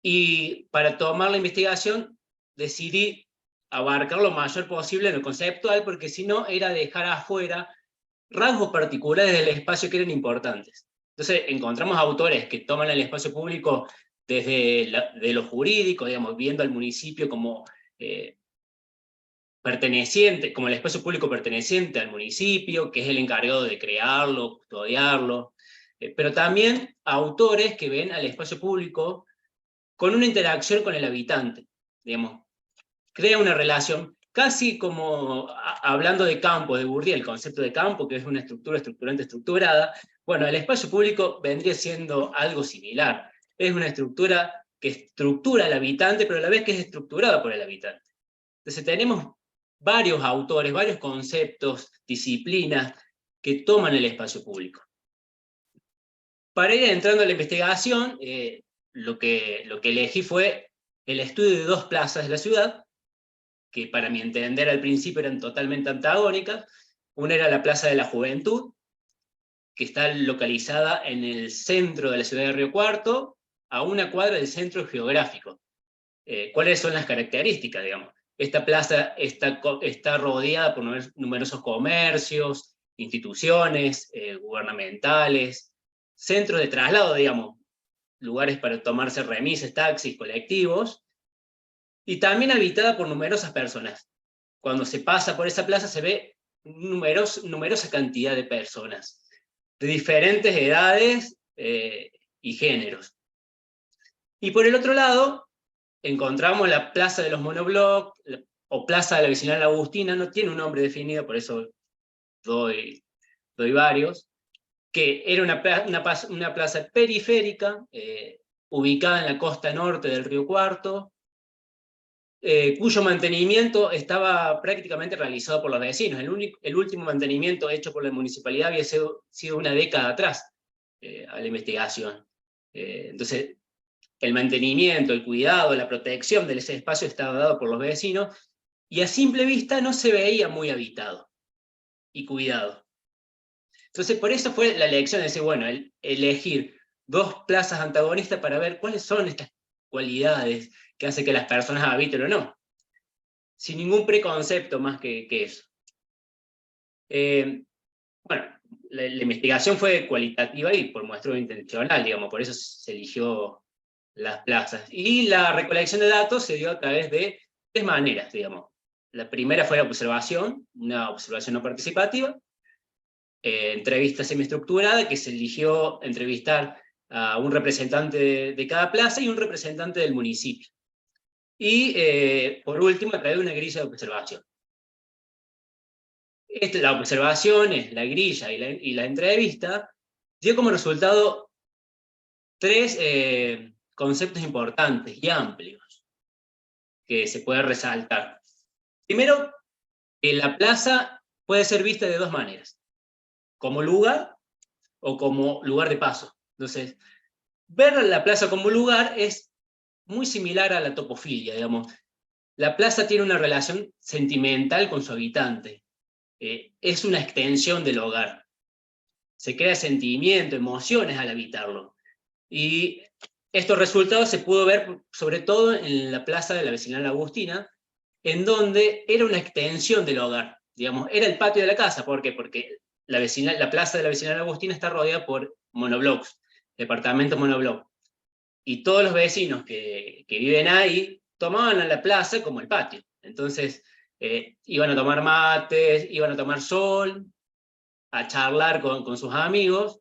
y para tomar la investigación decidí abarcar lo mayor posible en lo conceptual, porque si no era dejar afuera rasgos particulares del espacio que eran importantes. Entonces encontramos autores que toman el espacio público desde de lo jurídico, digamos, viendo al municipio como perteneciente, como el espacio público perteneciente al municipio, que es el encargado de crearlo, custodiarlo, pero también autores que ven al espacio público con una interacción con el habitante, digamos, crea una relación, casi como hablando de campo, de Bourdieu, el concepto de campo, que es una estructura estructurante estructurada. Bueno, el espacio público vendría siendo algo similar, es una estructura que estructura al habitante, pero a la vez que es estructurada por el habitante. Entonces tenemos varios autores, varios conceptos, disciplinas, que toman el espacio público. Para ir entrando a la investigación, lo que elegí fue el estudio de 2 plazas de la ciudad, que para mi entender al principio eran totalmente antagónicas. Una era la Plaza de la Juventud, que está localizada en el centro de la ciudad de Río Cuarto, a una cuadra del centro geográfico. ¿Cuáles son las características, digamos? Esta plaza está rodeada por numerosos comercios, instituciones gubernamentales, centros de traslado, digamos, lugares para tomarse remises, taxis, colectivos, y también habitada por numerosas personas. Cuando se pasa por esa plaza se ve numerosa cantidad de personas, de diferentes edades y géneros. Y por el otro lado, encontramos la Plaza de los Monoblocks, o Plaza de la Vecinal Agustina, no tiene un nombre definido, por eso doy varios, que era una plaza periférica, ubicada en la costa norte del Río Cuarto, cuyo mantenimiento estaba prácticamente realizado por los vecinos. El último mantenimiento hecho por la municipalidad había sido una década atrás. a la investigación. Entonces, el mantenimiento, el cuidado, la protección de ese espacio estaba dado por los vecinos, y a simple vista no se veía muy habitado y cuidado. Entonces, por eso fue la elección de decir, bueno, elegir dos plazas antagonistas para ver cuáles son estas cualidades que hacen que las personas habiten o no, sin ningún preconcepto más que eso. Bueno, la investigación fue cualitativa y por muestreo intencional, digamos, por eso se eligió las plazas. Y la recolección de datos se dio a través de 3 maneras, digamos. La primera fue la observación, una observación no participativa, entrevista semiestructurada, que se eligió entrevistar a un representante de cada plaza y un representante del municipio. Y por último, a través de una grilla de observación. La observación, la grilla y la entrevista dio como resultado 3 conceptos importantes y amplios que se puede resaltar. Primero, que la plaza puede ser vista de 2 maneras, como lugar o como lugar de paso. Entonces, ver la plaza como lugar es muy similar a la topofilia, digamos. La plaza tiene una relación sentimental con su habitante. Es una extensión del hogar. Se crea sentimiento, emociones al habitarlo. Y estos resultados se pudo ver sobre todo en la plaza de la Vecinal Agustina, en donde era una extensión del hogar. Digamos, era el patio de la casa. ¿Por qué? Porque la plaza de la Vecinal Agustina está rodeada por monoblocks, departamentos monobloc. Y todos los vecinos que viven ahí tomaban a la plaza como el patio. Entonces, iban a tomar mates, iban a tomar sol, a charlar con sus amigos,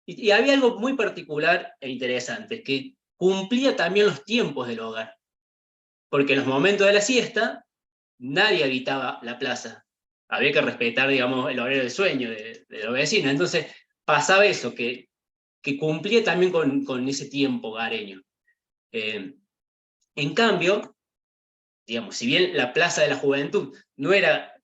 y había algo muy particular e interesante, que cumplía también los tiempos del hogar, porque en los momentos de la siesta, nadie habitaba la plaza, había que respetar, digamos, el horario de sueño de los vecinos, entonces pasaba eso, que cumplía también con ese tiempo hogareño. En cambio, digamos, si bien la Plaza de la Juventud no era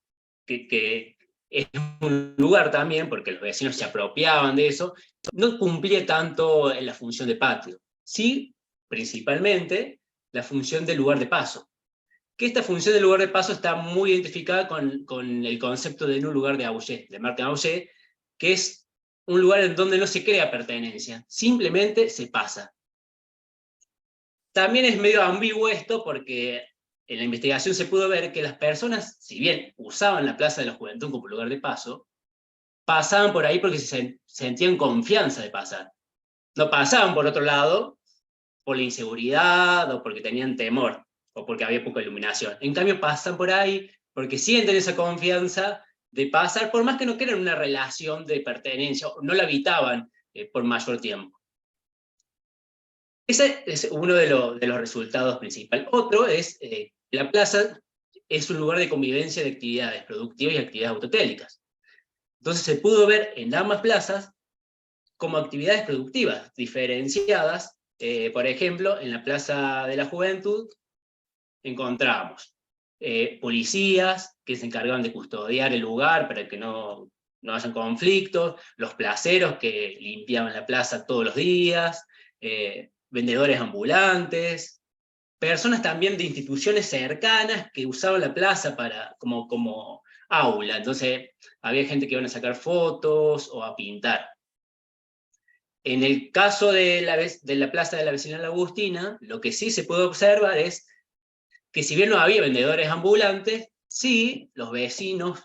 que es un lugar también, porque los vecinos se apropiaban de eso, no cumplía tanto en la función de patio. Sí, principalmente, la función de lugar de paso. Que esta función de lugar de paso está muy identificada con el concepto de un lugar de Augé, de Martin Augé, que es un lugar en donde no se crea pertenencia, simplemente se pasa. También es medio ambiguo esto porque en la investigación se pudo ver que las personas, si bien usaban la Plaza de la Juventud como lugar de paso, pasaban por ahí porque se sentían confianza de pasar. No pasaban por otro lado por la inseguridad o porque tenían temor o porque había poca iluminación. En cambio pasan por ahí porque sienten esa confianza de pasar, por más que no quieran una relación de pertenencia, no la habitaban por mayor tiempo. Ese es uno de los resultados principales. Otro es la plaza es un lugar de convivencia de actividades productivas y actividades autotélicas. Entonces se pudo ver en ambas plazas como actividades productivas, diferenciadas. Por ejemplo, en la Plaza de la Juventud encontramos policías que se encargaban de custodiar el lugar para que no hayan conflictos, los placeros que limpiaban la plaza todos los días, vendedores ambulantes, personas también de instituciones cercanas que usaban la plaza como aula. Entonces había gente que iban a sacar fotos o a pintar. En el caso de la Plaza de la Vecinal Agustina, lo que sí se puede observar es que si bien no había vendedores ambulantes, sí los vecinos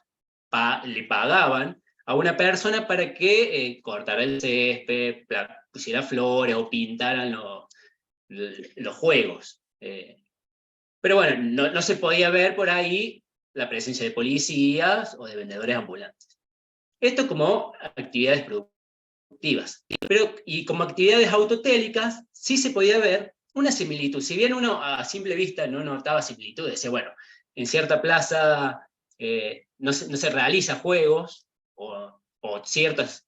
le pagaban a una persona para que cortara el césped, pusiera flores o pintaran los juegos. Pero bueno, no se podía ver por ahí la presencia de policías o de vendedores ambulantes. Esto como actividades productivas. Y como actividades autotélicas, sí se podía ver una similitud. Si bien uno a simple vista no notaba similitud, decía, bueno, en cierta plaza no se realiza juegos, o ciertos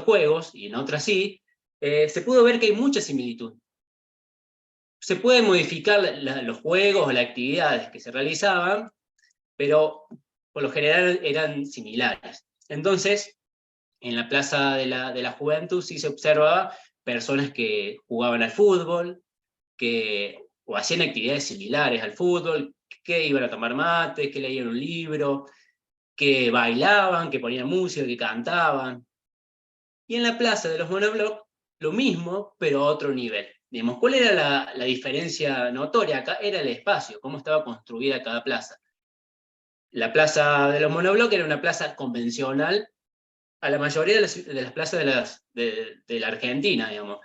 juegos, y en otras sí, se pudo ver que hay mucha similitud. Se pueden modificar los juegos o las actividades que se realizaban, pero por lo general eran similares. Entonces, En la Plaza de la Juventud sí se observaba personas que jugaban al fútbol, o hacían actividades similares al fútbol, que iban a tomar mate, que leían un libro, que bailaban, que ponían música, que cantaban. Y en la Plaza de los Monoblocks, lo mismo, pero a otro nivel. Digamos, ¿cuál era la diferencia notoria acá? Era el espacio, cómo estaba construida cada plaza. La Plaza de los Monoblocks era una plaza convencional a la mayoría de las plazas de la Argentina, digamos.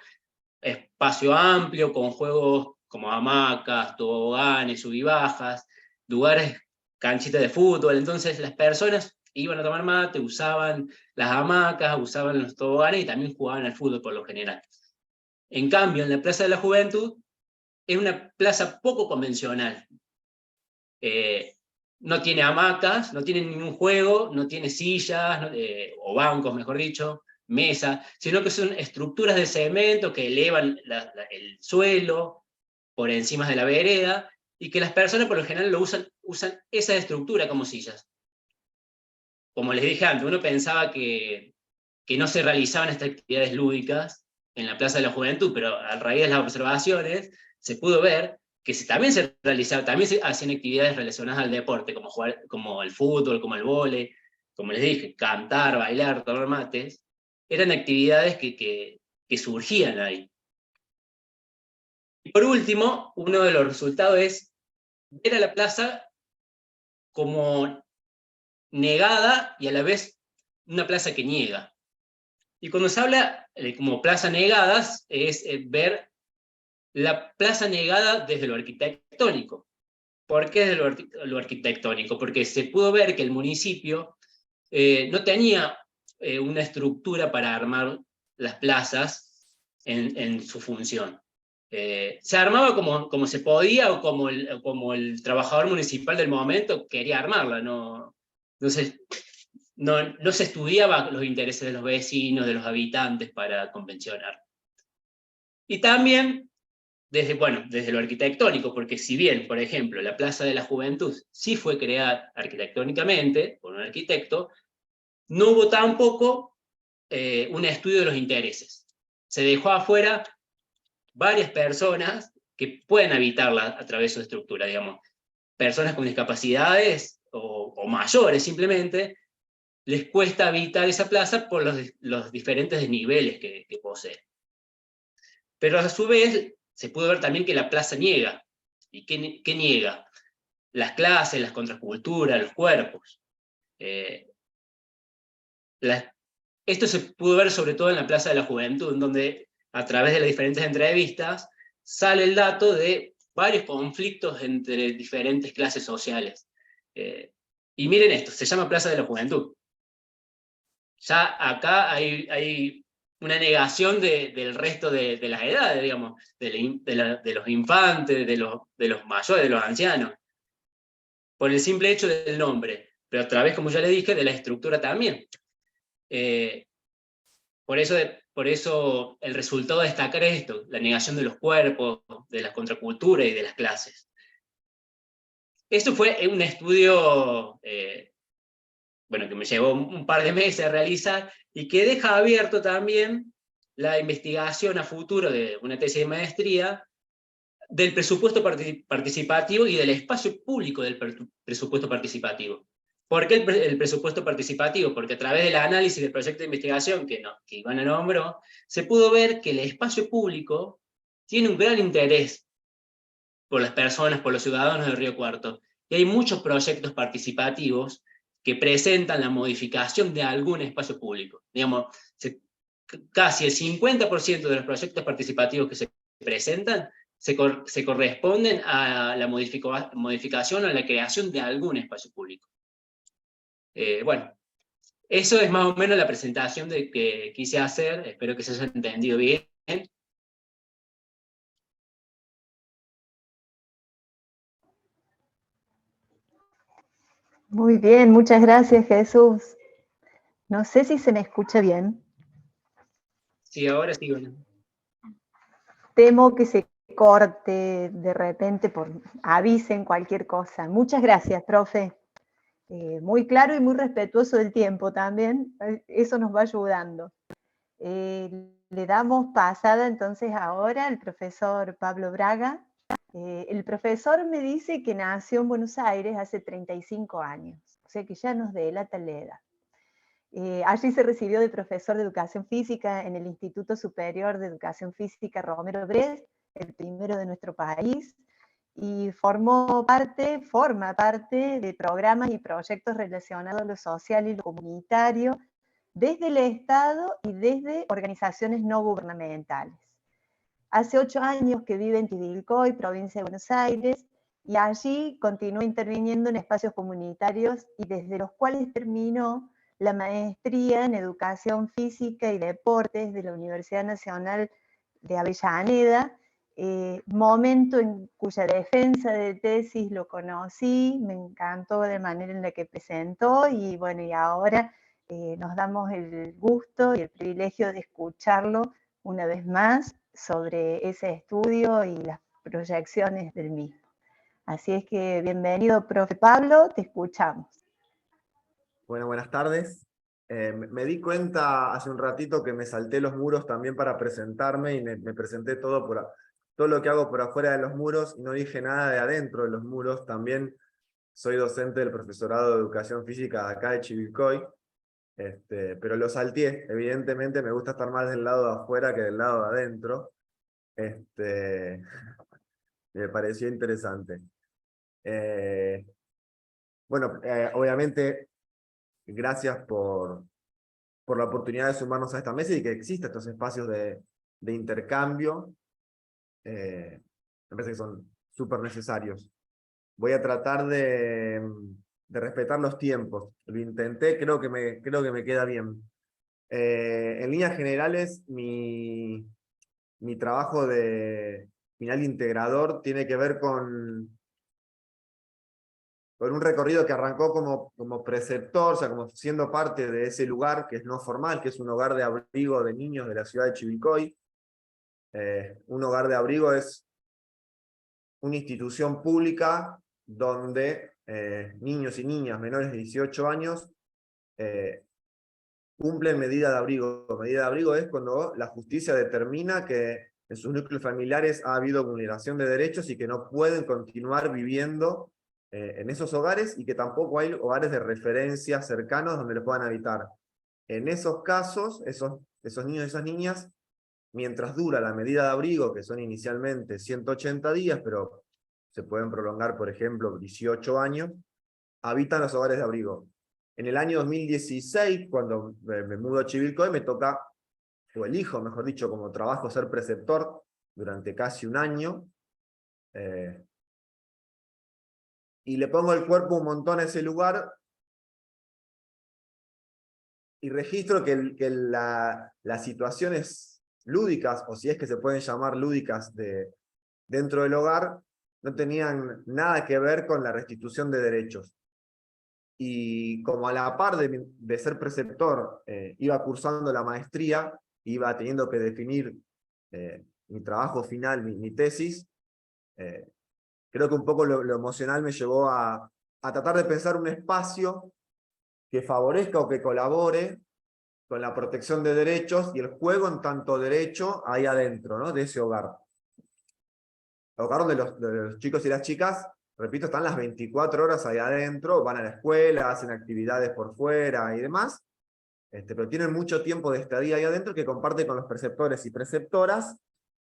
Espacio amplio, con juegos como hamacas, toboganes, subibajas, lugares, canchitas de fútbol. Entonces las personas iban a tomar mate, usaban las hamacas, usaban los toboganes y también jugaban al fútbol por lo general. En cambio, en la Plaza de la Juventud es una plaza poco convencional. No tiene hamacas, no tiene ningún juego, no tiene sillas, o bancos, mejor dicho, mesa, sino que son estructuras de cemento que elevan el suelo por encima de la vereda, y que las personas por lo general usan esa estructura como sillas. Como les dije antes, uno pensaba que no se realizaban estas actividades lúdicas en la Plaza de la Juventud, pero a raíz de las observaciones se pudo ver que también se realizaban, también se hacían actividades relacionadas al deporte, como el fútbol, como el vóley, como les dije, cantar, bailar, tomar mates, eran actividades que surgían ahí. Y por último, uno de los resultados es ver a la plaza como negada y a la vez una plaza que niega. Y cuando se habla como plaza negadas, es ver la plaza negada desde lo arquitectónico. ¿Por qué desde lo arquitectónico? Porque se pudo ver que el municipio no tenía una estructura para armar las plazas en su función. Se armaba como se podía o como el trabajador municipal del momento quería armarla. No se estudiaba los intereses de los vecinos, de los habitantes para convencionar. Y también desde lo arquitectónico, porque si bien, por ejemplo, la Plaza de la Juventud sí fue creada arquitectónicamente por un arquitecto, no hubo tampoco un estudio de los intereses. Se dejó afuera varias personas que pueden habitarla a través de su estructura, digamos. Personas con discapacidades o mayores simplemente, les cuesta habitar esa plaza por los diferentes desniveles que posee. Pero a su vez, se pudo ver también que la plaza niega. ¿Y qué niega? Las clases, las contraculturas, los cuerpos. Esto se pudo ver sobre todo en la Plaza de la Juventud, donde a través de las diferentes entrevistas sale el dato de varios conflictos entre diferentes clases sociales. Y miren esto, se llama Plaza de la Juventud. Ya acá hay una negación del resto de las edades, digamos, de los infantes, de los mayores, de los ancianos, por el simple hecho del nombre, pero a través, como ya le dije, de la estructura también. Por eso el resultado de destacar esto, la negación de los cuerpos, de la contracultura y de las clases. Esto fue un estudio que me llevó un par de meses a realizar, y que deja abierto también la investigación a futuro de una tesis de maestría del presupuesto participativo y del espacio público del presupuesto participativo. ¿Por qué el presupuesto participativo? Porque a través del análisis del proyecto de investigación que Ivana nombró, se pudo ver que el espacio público tiene un gran interés por las personas, por los ciudadanos de Río Cuarto, y hay muchos proyectos participativos que presentan la modificación de algún espacio público. Digamos, casi el 50% de los proyectos participativos que se presentan se corresponden a la modificación o a la creación de algún espacio público. Eso es más o menos la presentación que quise hacer, espero que se haya entendido bien. Muy bien, muchas gracias, Jesús. No sé si se me escucha bien. Sí, ahora sí, bueno. Temo que se corte de repente, avisen cualquier cosa. Muchas gracias, profe. muy claro y muy respetuoso del tiempo también, eso nos va ayudando. Le damos pasada entonces ahora al profesor Pablo Braga. El profesor me dice que nació en Buenos Aires hace 35 años, o sea que ya nos delata la edad. Allí se recibió de profesor de Educación Física en el Instituto Superior de Educación Física Romero Brest, el primero de nuestro país, y forma parte de programas y proyectos relacionados a lo social y lo comunitario, desde el Estado y desde organizaciones no gubernamentales. Hace 8 años que vive en Chivilcoy, provincia de Buenos Aires, y allí continúa interviniendo en espacios comunitarios y desde los cuales terminó la maestría en Educación Física y Deportes de la Universidad Nacional de Avellaneda, momento en cuya defensa de tesis lo conocí, me encantó la manera en la que presentó, y bueno, y ahora nos damos el gusto y el privilegio de escucharlo una vez más sobre ese estudio y las proyecciones del mismo. Así es que bienvenido, profe Pablo, te escuchamos. Bueno, buenas tardes. Me di cuenta hace un ratito que me salté los muros también para presentarme y me presenté todo lo que hago por afuera de los muros y no dije nada de adentro de los muros. También soy docente del profesorado de Educación Física de acá de Chivilcoy, pero lo salteé. Evidentemente me gusta estar más del lado de afuera que del lado de adentro. Me pareció interesante. Bueno, obviamente, gracias por la oportunidad de sumarnos a esta mesa y que existan estos espacios de intercambio. Me parece que son súper necesarios. Voy a tratar de respetar los tiempos. Lo intenté, creo que me queda bien. En líneas generales, mi trabajo de final integrador tiene que ver con un recorrido que arrancó como preceptor, o sea, como siendo parte de ese lugar que es no formal, que es un hogar de abrigo de niños de la ciudad de Chivilcoy. Un hogar de abrigo es una institución pública donde niños y niñas menores de 18 años cumplen medida de abrigo. Medida de abrigo es cuando la justicia determina que en sus núcleos familiares ha habido vulneración de derechos y que no pueden continuar viviendo en esos hogares y que tampoco hay hogares de referencia cercanos donde los puedan habitar. En esos casos, esos niños y esas niñas, mientras dura la medida de abrigo, que son inicialmente 180 días, pero se pueden prolongar, por ejemplo, 18 años, habitan los hogares de abrigo. En el año 2016, cuando me mudo a Chivilcoy, me toca, o elijo, mejor dicho, como trabajo ser preceptor durante casi un año, y le pongo el cuerpo un montón a ese lugar, y registro que las situaciones lúdicas, o si es que se pueden llamar lúdicas dentro del hogar, no tenían nada que ver con la restitución de derechos. Y como a la par de ser preceptor, iba cursando la maestría, iba teniendo que definir mi trabajo final, mi tesis, creo que un poco lo emocional me llevó a tratar de pensar un espacio que favorezca o que colabore con la protección de derechos y el juego en tanto derecho ahí adentro, ¿no? De ese hogar. El hogar donde los chicos y las chicas, repito, están las 24 horas ahí adentro, van a la escuela, hacen actividades por fuera y demás, pero tienen mucho tiempo de estadía ahí adentro que comparten con los preceptores y preceptoras,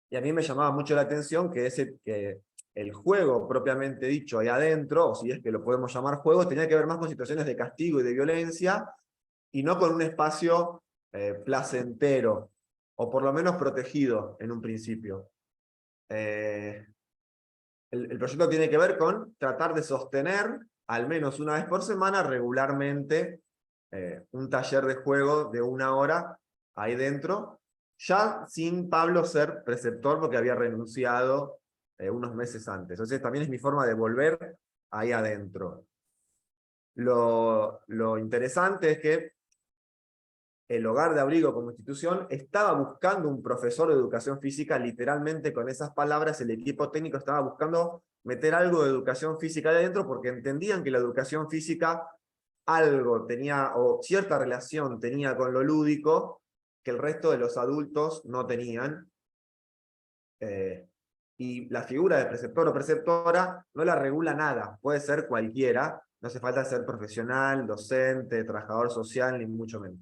y a mí me llamaba mucho la atención que el juego propiamente dicho ahí adentro, o si es que lo podemos llamar juego, tenía que ver más con situaciones de castigo y de violencia, y no con un espacio placentero, o por lo menos protegido en un principio. El proyecto tiene que ver con tratar de sostener, al menos una vez por semana, regularmente, un taller de juego de 1 hora ahí dentro, ya sin Pablo ser preceptor porque había renunciado unos meses antes. Entonces también es mi forma de volver ahí adentro. Lo interesante es que el hogar de abrigo como institución estaba buscando un profesor de educación física, literalmente con esas palabras, el equipo técnico estaba buscando meter algo de educación física de adentro porque entendían que la educación física algo tenía, o cierta relación tenía con lo lúdico, que el resto de los adultos no tenían. Y la figura de preceptor o preceptora no la regula nada, puede ser cualquiera, no hace falta ser profesional, docente, trabajador social, ni mucho menos.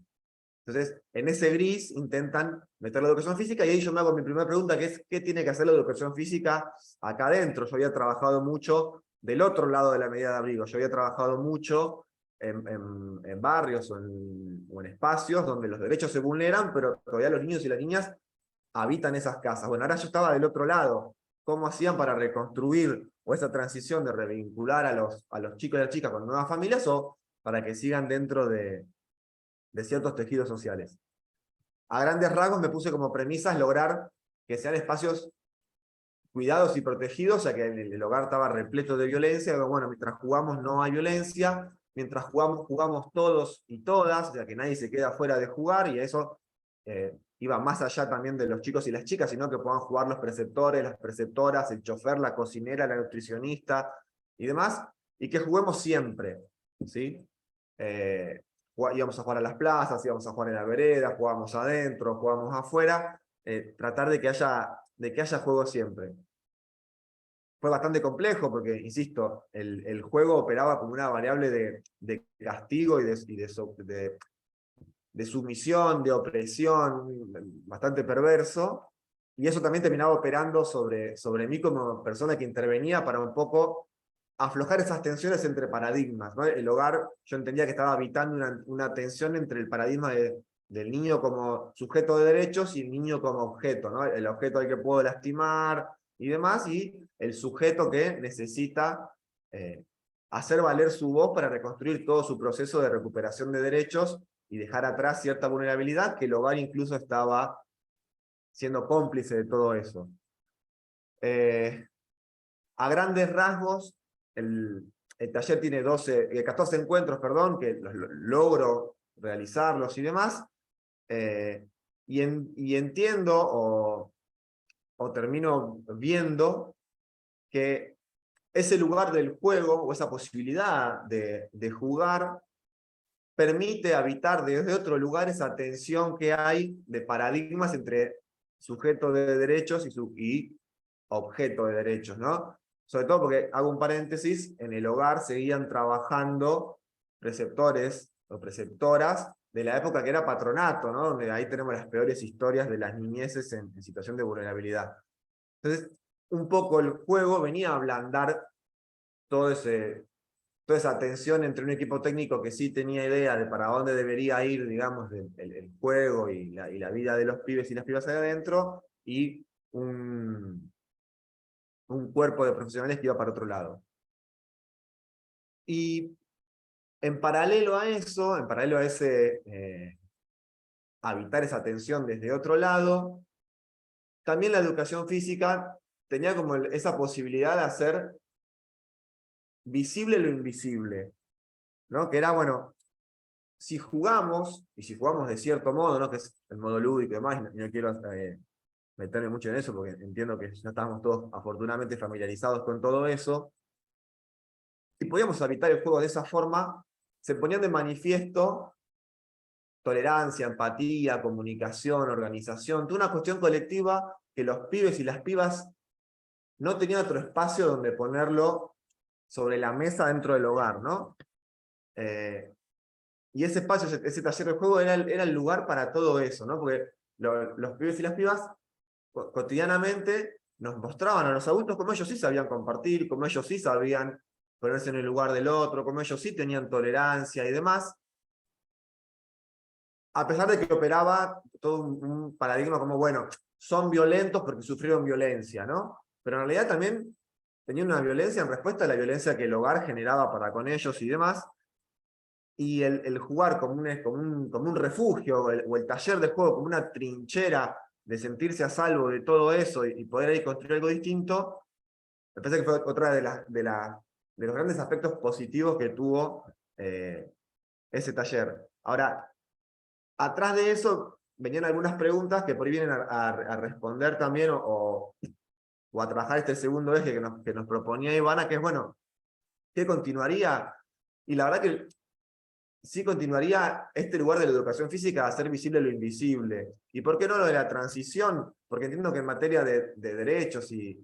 Entonces, en ese gris intentan meter la educación física, y ahí yo me hago mi primera pregunta, que es, ¿qué tiene que hacer la educación física acá adentro? Yo había trabajado mucho del otro lado de la medida de abrigo, yo había trabajado mucho en barrios o en espacios donde los derechos se vulneran, pero todavía los niños y las niñas habitan esas casas. Bueno, ahora yo estaba del otro lado. ¿Cómo hacían para reconstruir o esa transición de revincular a los chicos y las chicas con nuevas familias, o para que sigan dentro de ciertos tejidos sociales? A grandes rasgos me puse como premisas lograr que sean espacios cuidados y protegidos, ya que el hogar estaba repleto de violencia. Bueno, mientras jugamos no hay violencia, mientras jugamos todos y todas, ya que nadie se queda fuera de jugar, y eso iba más allá también de los chicos y las chicas, sino que puedan jugar los preceptores, las preceptoras, el chofer, la cocinera, la nutricionista y demás, y que juguemos siempre, ¿sí? Íbamos a jugar a las plazas, íbamos a jugar en la vereda, jugábamos adentro, jugábamos afuera, tratar de que haya juego siempre. Fue bastante complejo porque, insisto, el juego operaba como una variable de castigo y de sumisión, de opresión, bastante perverso, y eso también terminaba operando sobre mí como persona que intervenía para un poco aflojar esas tensiones entre paradigmas, ¿no? El hogar, yo entendía que estaba habitando una tensión entre el paradigma del niño como sujeto de derechos y el niño como objeto, ¿no? El objeto al que puedo lastimar y demás, y el sujeto que necesita hacer valer su voz para reconstruir todo su proceso de recuperación de derechos y dejar atrás cierta vulnerabilidad, que el hogar incluso estaba siendo cómplice de todo eso. A grandes rasgos, el taller tiene 14 encuentros, perdón, que logro realizarlos y demás, y entiendo o termino viendo que ese lugar del juego, o esa posibilidad de jugar, permite habitar desde otro lugar esa tensión que hay de paradigmas entre sujeto de derechos y objeto de derechos, ¿no? Sobre todo porque, hago un paréntesis, en el hogar seguían trabajando preceptores o preceptoras de la época que era patronato, ¿no? Donde ahí tenemos las peores historias de las niñeces en situación de vulnerabilidad. Entonces, un poco el juego venía a ablandar toda esa tensión entre un equipo técnico que sí tenía idea de para dónde debería ir, digamos, el juego y la vida de los pibes y las pibas ahí adentro, y un cuerpo de profesionales que iba para otro lado. Y en paralelo a eso, en paralelo a ese habitar esa tensión desde otro lado, también la educación física tenía como esa posibilidad de hacer visible lo invisible, ¿no? Que era, bueno, si jugamos, y si jugamos de cierto modo, ¿no? Que es el modo lúdico y demás, y no quiero meterme mucho en eso, porque entiendo que ya estamos todos afortunadamente familiarizados con todo eso. Si podíamos habitar el juego de esa forma, se ponían de manifiesto tolerancia, empatía, comunicación, organización, toda una cuestión colectiva que los pibes y las pibas no tenían otro espacio donde ponerlo sobre la mesa dentro del hogar, ¿no? Y ese espacio, ese taller de juego era el lugar para todo eso, ¿no? Porque los pibes y las pibas cotidianamente nos mostraban a los adultos cómo ellos sí sabían compartir, cómo ellos sí sabían ponerse en el lugar del otro, cómo ellos sí tenían tolerancia y demás, a pesar de que operaba todo un paradigma como, bueno, son violentos porque sufrieron violencia, ¿no? Pero en realidad también tenían una violencia en respuesta a la violencia que el hogar generaba para con ellos y demás, y el jugar como un refugio, o el taller de juego como una trinchera de sentirse a salvo de todo eso y poder ahí construir algo distinto, me parece que fue otra de los grandes aspectos positivos que tuvo ese taller. Ahora, atrás de eso venían algunas preguntas que por ahí vienen a responder también, o a trabajar este segundo eje que nos proponía Ivana, que es, bueno, ¿qué continuaría? Y la verdad que sí continuaría este lugar de la educación física a hacer visible lo invisible. ¿Y por qué no lo de la transición? Porque entiendo que en materia de derechos y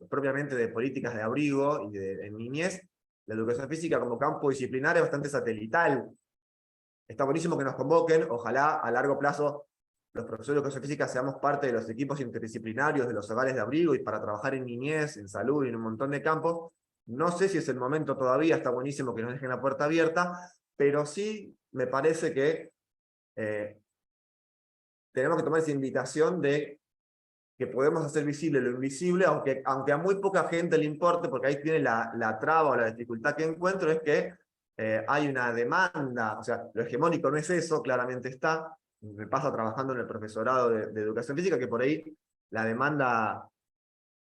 propiamente de políticas de abrigo y en niñez, la educación física como campo disciplinar es bastante satelital. Está buenísimo que nos convoquen, ojalá a largo plazo los profesores de educación física seamos parte de los equipos interdisciplinarios de los hogares de abrigo y para trabajar en niñez, en salud y en un montón de campos. No sé si es el momento todavía, está buenísimo que nos dejen la puerta abierta, pero sí me parece que tenemos que tomar esa invitación de que podemos hacer visible lo invisible, aunque a muy poca gente le importe, porque ahí tiene la traba o la dificultad que encuentro, es que hay una demanda, o sea, lo hegemónico no es eso, claramente está. Me pasa trabajando en el profesorado de educación física, que por ahí la demanda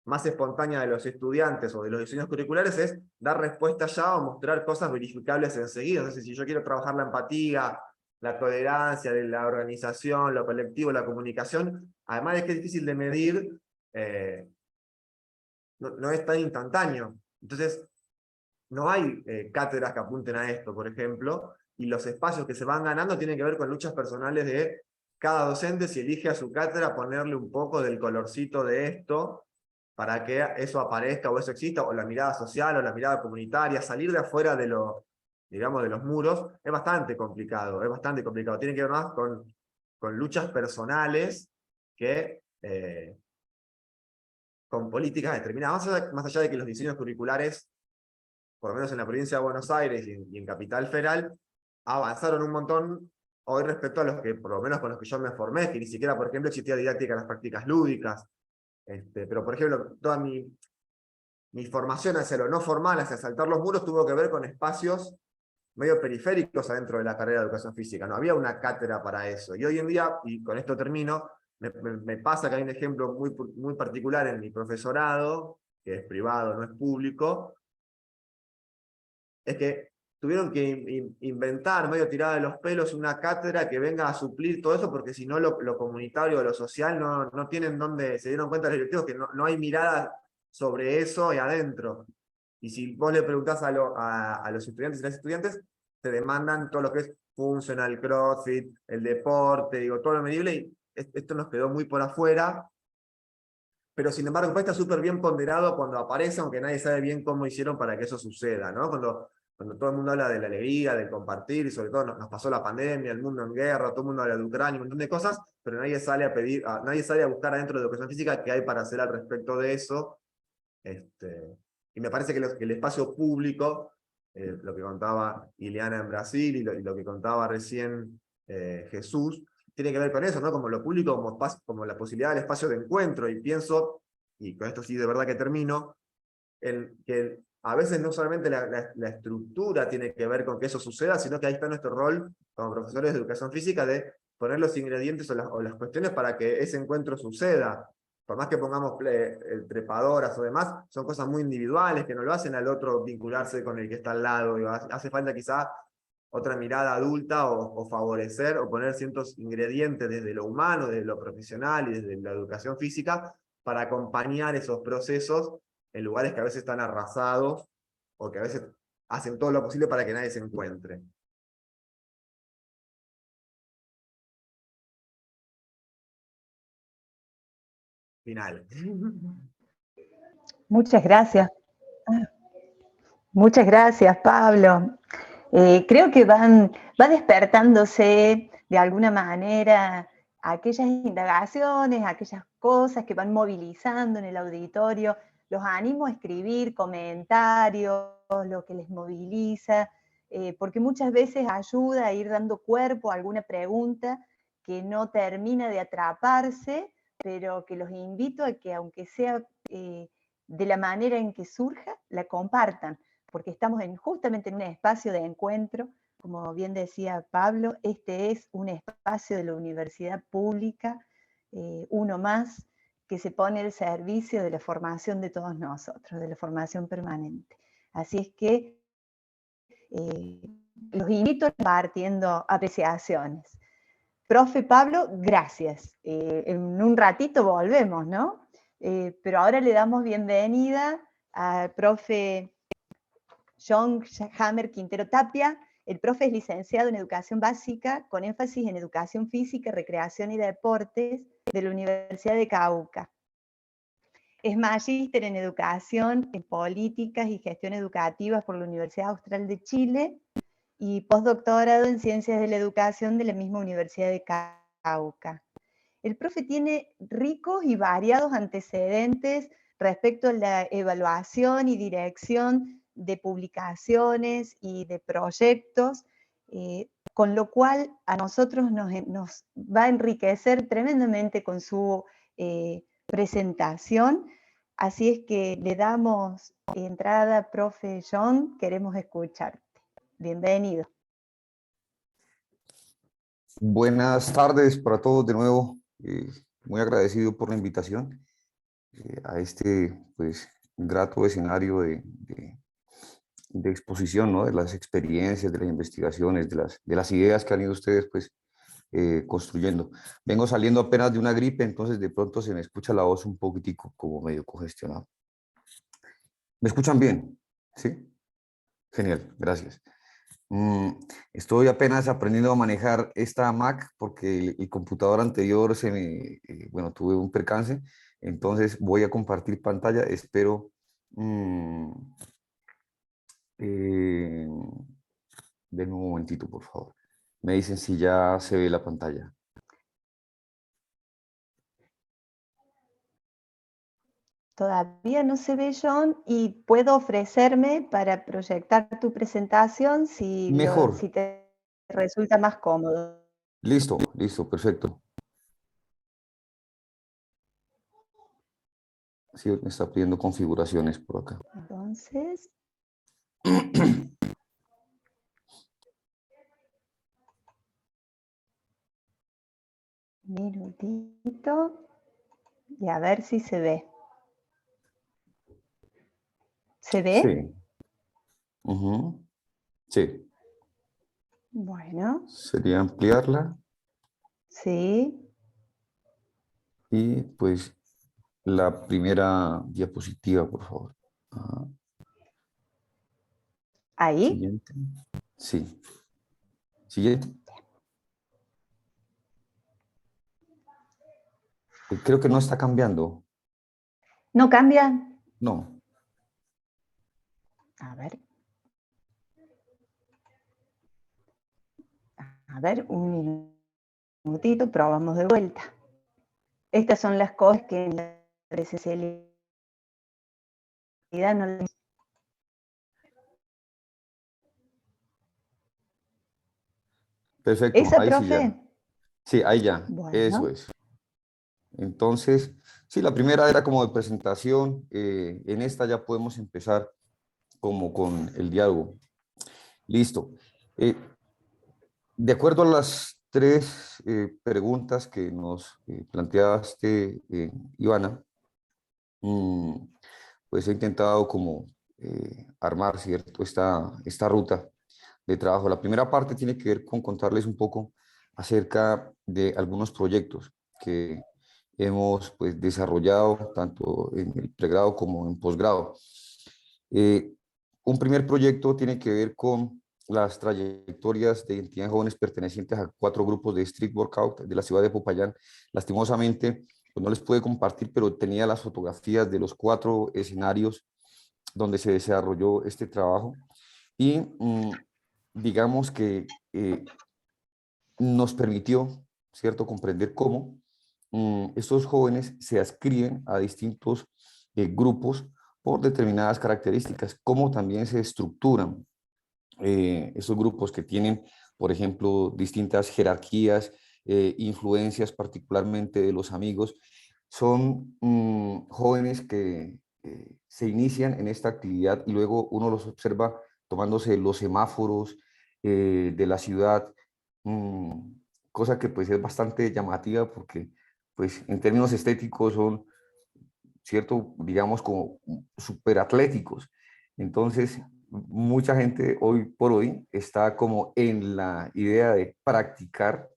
más espontánea de los estudiantes o de los diseños curriculares es dar respuesta ya o mostrar cosas verificables enseguida. Entonces, si yo quiero trabajar la empatía, la tolerancia, la organización, lo colectivo, la comunicación, además de que es difícil de medir, no es tan instantáneo. Entonces, no hay cátedras que apunten a esto, por ejemplo, y los espacios que se van ganando tienen que ver con luchas personales de cada docente, si elige a su cátedra, ponerle un poco del colorcito de esto, para que eso aparezca o eso exista, o la mirada social o la mirada comunitaria, salir de afuera de digamos, de los muros, es bastante complicado, es bastante complicado. Tiene que ver más con luchas personales que con políticas determinadas. Más allá de que los diseños curriculares, por lo menos en la provincia de Buenos Aires y en Capital Federal, avanzaron un montón hoy respecto a los que, por lo menos con los que yo me formé, que ni siquiera, por ejemplo, existía didáctica en las prácticas lúdicas. Pero, por ejemplo, toda mi formación hacia lo no formal, hacia saltar los muros, tuvo que ver con espacios medio periféricos adentro de la carrera de educación física. No había una cátedra para eso. Y hoy en día, y con esto termino, me pasa que hay un ejemplo muy particular en mi profesorado, que es privado, no es público, es que tuvieron que inventar, medio tirada de los pelos, una cátedra que venga a suplir todo eso, porque si no lo comunitario o lo social no tienen dónde, se dieron cuenta los directivos que no hay mirada sobre eso y adentro. Y si vos le preguntás a los estudiantes y las estudiantes, te demandan todo lo que es funcional, CrossFit, el deporte, digo, todo lo medible, y esto nos quedó muy por afuera, pero sin embargo está súper bien ponderado cuando aparece, aunque nadie sabe bien cómo hicieron para que eso suceda, ¿no? Cuando todo el mundo habla de la alegría, del compartir, y sobre todo nos pasó la pandemia, el mundo en guerra, todo el mundo habla de Ucrania, un montón de cosas, pero nadie sale nadie sale a buscar adentro de educación física qué hay para hacer al respecto de eso. Y me parece que el espacio público, lo que contaba Ileana en Brasil y lo que contaba recién Jesús, tiene que ver con eso, ¿no? Como lo público, como la posibilidad del espacio de encuentro. Y pienso, y con esto sí de verdad que termino, en que a veces no solamente la estructura tiene que ver con que eso suceda, sino que ahí está nuestro rol como profesores de educación física de poner los ingredientes o las cuestiones para que ese encuentro suceda. Por más que pongamos trepadoras o demás, son cosas muy individuales que no lo hacen al otro vincularse con el que está al lado. Digo, hace falta quizá otra mirada adulta o favorecer o poner ciertos ingredientes desde lo humano, desde lo profesional y desde la educación física para acompañar esos procesos en lugares que a veces están arrasados o que a veces hacen todo lo posible para que nadie se encuentre. Final. Muchas gracias. Muchas gracias, Pablo. Creo que va despertándose de alguna manera aquellas indagaciones, aquellas cosas que van movilizando en el auditorio. Los animo a escribir comentarios, lo que les moviliza, porque muchas veces ayuda a ir dando cuerpo a alguna pregunta que no termina de atraparse, pero que los invito a que, aunque sea de la manera en que surja, la compartan, porque estamos justamente en un espacio de encuentro. Como bien decía Pablo, este es un espacio de la universidad pública, uno más, que se pone al servicio de la formación de todos nosotros, de la formación permanente. Así es que los invito a compartiendo apreciaciones. Profe Pablo, gracias. En un ratito volvemos, ¿no? Pero ahora le damos bienvenida al profe John Hammer Quintero Tapia, El profe es licenciado en Educación Básica con énfasis en Educación Física, Recreación y Deportes de la Universidad de Cauca. Es magíster en Educación, en Políticas y Gestión Educativa por la Universidad Austral de Chile y postdoctorado en Ciencias de la Educación de la misma Universidad de Cauca. El profe tiene ricos y variados antecedentes respecto a la evaluación y dirección de publicaciones y de proyectos, con lo cual a nosotros nos va a enriquecer tremendamente con su presentación. Así es que le damos entrada, profe John, queremos escucharte. Bienvenido. Buenas tardes para todos de nuevo. Muy agradecido por la invitación a este pues, grato escenario de exposición, ¿no? De las experiencias, de las investigaciones, de las ideas que han ido ustedes pues, construyendo. Vengo saliendo apenas de una gripe, entonces de pronto se me escucha la voz un poquitico como medio congestionado. ¿Me escuchan bien? ¿Sí? Genial, gracias. Estoy apenas aprendiendo a manejar esta Mac porque el computador anterior bueno, tuve un percance, entonces voy a compartir pantalla. Espero denme un momentito, por favor. Me dicen si ya se ve la pantalla. Todavía no se ve, John, y puedo ofrecerme para proyectar tu presentación si Mejor. te resulta más cómodo. Listo, listo, perfecto. Sí, me está pidiendo configuraciones por acá. Entonces, minutito y a ver si se ve. ¿Se ve? Sí. Sí. Bueno. Sería ampliarla. Sí. Y pues la primera diapositiva, por favor. Ajá. ¿Ahí? Siguiente. Sí. Siguiente. Creo que no está cambiando. ¿No cambia? No. A ver. A ver, un minutito, probamos de vuelta. Estas son las cosas que en la presencialidad no les... Perfecto. ¿Esa, Ahí sí ya. profe? Sí, ahí ya. Bueno. Eso es. Entonces, sí, la primera era como de presentación. En esta ya podemos empezar como con el diálogo. Listo. De acuerdo a las tres preguntas que nos planteaste, Ivana, pues he intentado como armar, ¿cierto? Esta ruta de trabajo. La primera parte tiene que ver con contarles un poco acerca de algunos proyectos que hemos pues, desarrollado tanto en el pregrado como en posgrado. Un primer proyecto tiene que ver con las trayectorias de identidad de jóvenes pertenecientes a 4 grupos de street workout de la ciudad de Popayán. Lastimosamente, pues no les pude compartir, pero tenía las fotografías de los 4 escenarios donde se desarrolló este trabajo y digamos que nos permitió, ¿cierto?, comprender cómo estos jóvenes se adscriben a distintos grupos por determinadas características, cómo también se estructuran esos grupos que tienen, por ejemplo, distintas jerarquías, influencias particularmente de los amigos. Son jóvenes que se inician en esta actividad y luego uno los observa tomándose los semáforos de la ciudad, cosa que pues es bastante llamativa porque pues en términos estéticos son, cierto, digamos como súper atléticos. Entonces, mucha gente hoy por hoy está como en la idea de practicar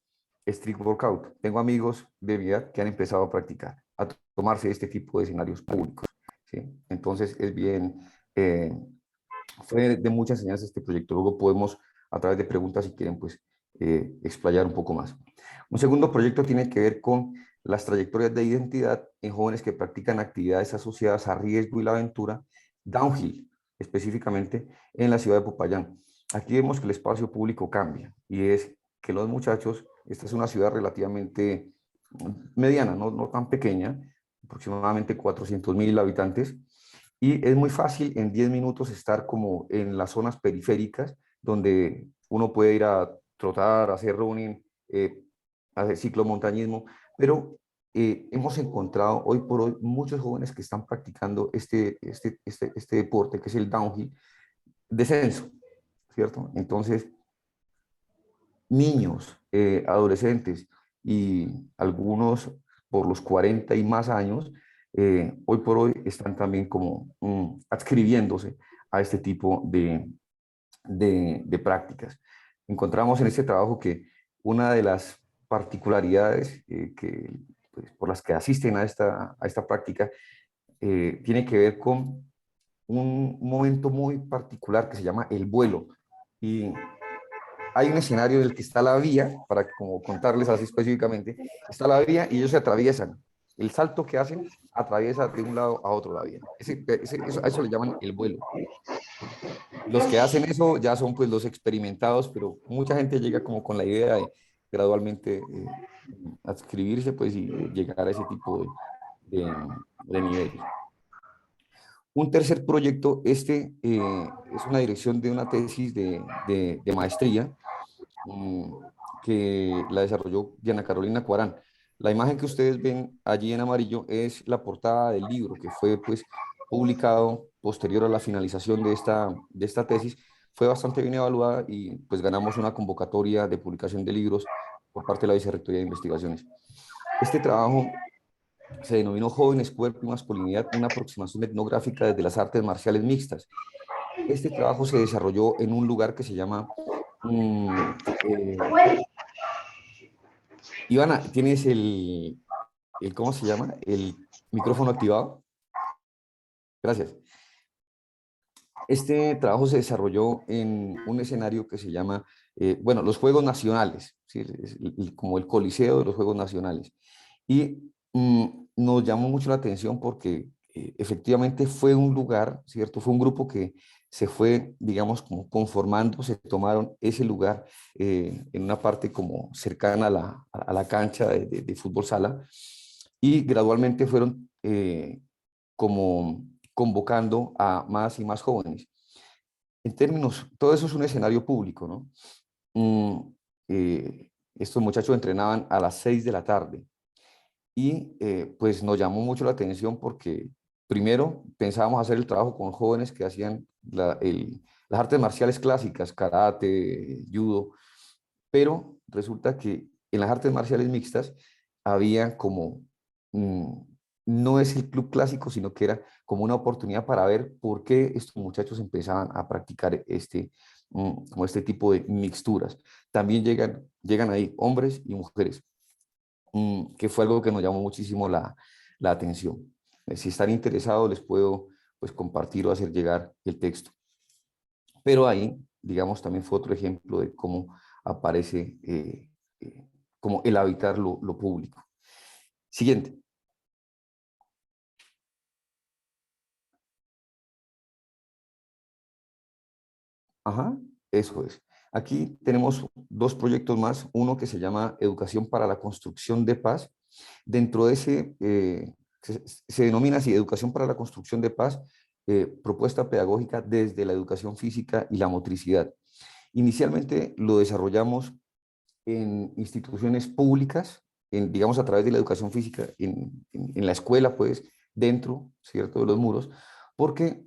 street workout. Tengo amigos de mi edad que han empezado a practicar, a tomarse este tipo de escenarios públicos, ¿sí? Entonces, es bien, fue de mucha enseñanza este proyecto. Luego podemos a través de preguntas si quieren pues explayar un poco más. Un segundo proyecto tiene que ver con las trayectorias de identidad en jóvenes que practican actividades asociadas a riesgo y la aventura, downhill, específicamente en la ciudad de Popayán. Aquí vemos que el espacio público cambia y es que los muchachos, esta es una ciudad relativamente mediana, no tan pequeña, aproximadamente 400.000 habitantes, y es muy fácil en 10 minutos estar como en las zonas periféricas donde uno puede ir a trotar, hacer running, hacer ciclomontañismo, pero hemos encontrado hoy por hoy muchos jóvenes que están practicando este deporte, que es el downhill, descenso, ¿cierto? Entonces, niños, adolescentes y algunos por los 40 y más años, hoy por hoy están también como adscribiéndose a este tipo de prácticas. Encontramos en este trabajo que una de las particularidades pues, por las que asisten a esta práctica tiene que ver con un momento muy particular que se llama el vuelo. Y hay un escenario en el que está la vía, para como contarles así específicamente, está la vía y ellos se atraviesan. El salto que hacen atraviesa de un lado a otro la vía. A eso le llaman el vuelo. Los que hacen eso ya son pues los experimentados, pero mucha gente llega como con la idea de gradualmente adscribirse pues y llegar a ese tipo de nivel. Un tercer proyecto, es una dirección de una tesis de maestría que la desarrolló Diana Carolina Cuarán. La imagen que ustedes ven allí en amarillo es la portada del libro que fue pues publicado posterior a la finalización de esta tesis. Fue bastante bien evaluada y pues ganamos una convocatoria de publicación de libros por parte de la Vicerrectoría de Investigaciones. Este trabajo se denominó Jóvenes, Cuerpo y Masculinidad, una aproximación etnográfica desde las artes marciales mixtas. Este trabajo se desarrolló en un lugar que se llama... Ivana, ¿tienes ¿cómo se llama? El micrófono activado. Gracias. Este trabajo se desarrolló en un escenario que se llama, bueno, los Juegos Nacionales, ¿sí? Como el Coliseo de los Juegos Nacionales. Y nos llamó mucho la atención porque efectivamente fue un lugar, ¿cierto? Fue un grupo que se fue, digamos, como conformando, se tomaron ese lugar en una parte como cercana a la cancha de fútbol sala y gradualmente fueron como convocando a más y más jóvenes. En términos, todo eso es un escenario público, ¿no? Estos muchachos entrenaban a las 6 de la tarde y pues nos llamó mucho la atención porque primero pensábamos hacer el trabajo con jóvenes que hacían las artes marciales clásicas, karate, judo, pero resulta que en las artes marciales mixtas había como, no es el club clásico, sino que era como una oportunidad para ver por qué estos muchachos empezaban a practicar como este tipo de mixturas. También llegan ahí hombres y mujeres, que fue algo que nos llamó muchísimo la atención. Si están interesados, les puedo pues, compartir o hacer llegar el texto. Pero ahí, digamos, también fue otro ejemplo de cómo aparece como el habitar lo público. Siguiente. Ajá, eso es. Aquí tenemos dos proyectos más, uno que se llama Educación para la Construcción de Paz. Dentro de ese, se denomina así, Educación para la Construcción de Paz, propuesta pedagógica desde la educación física y la motricidad. Inicialmente lo desarrollamos en instituciones públicas, digamos a través de la educación física, en la escuela, pues, dentro, ¿cierto?, de los muros, porque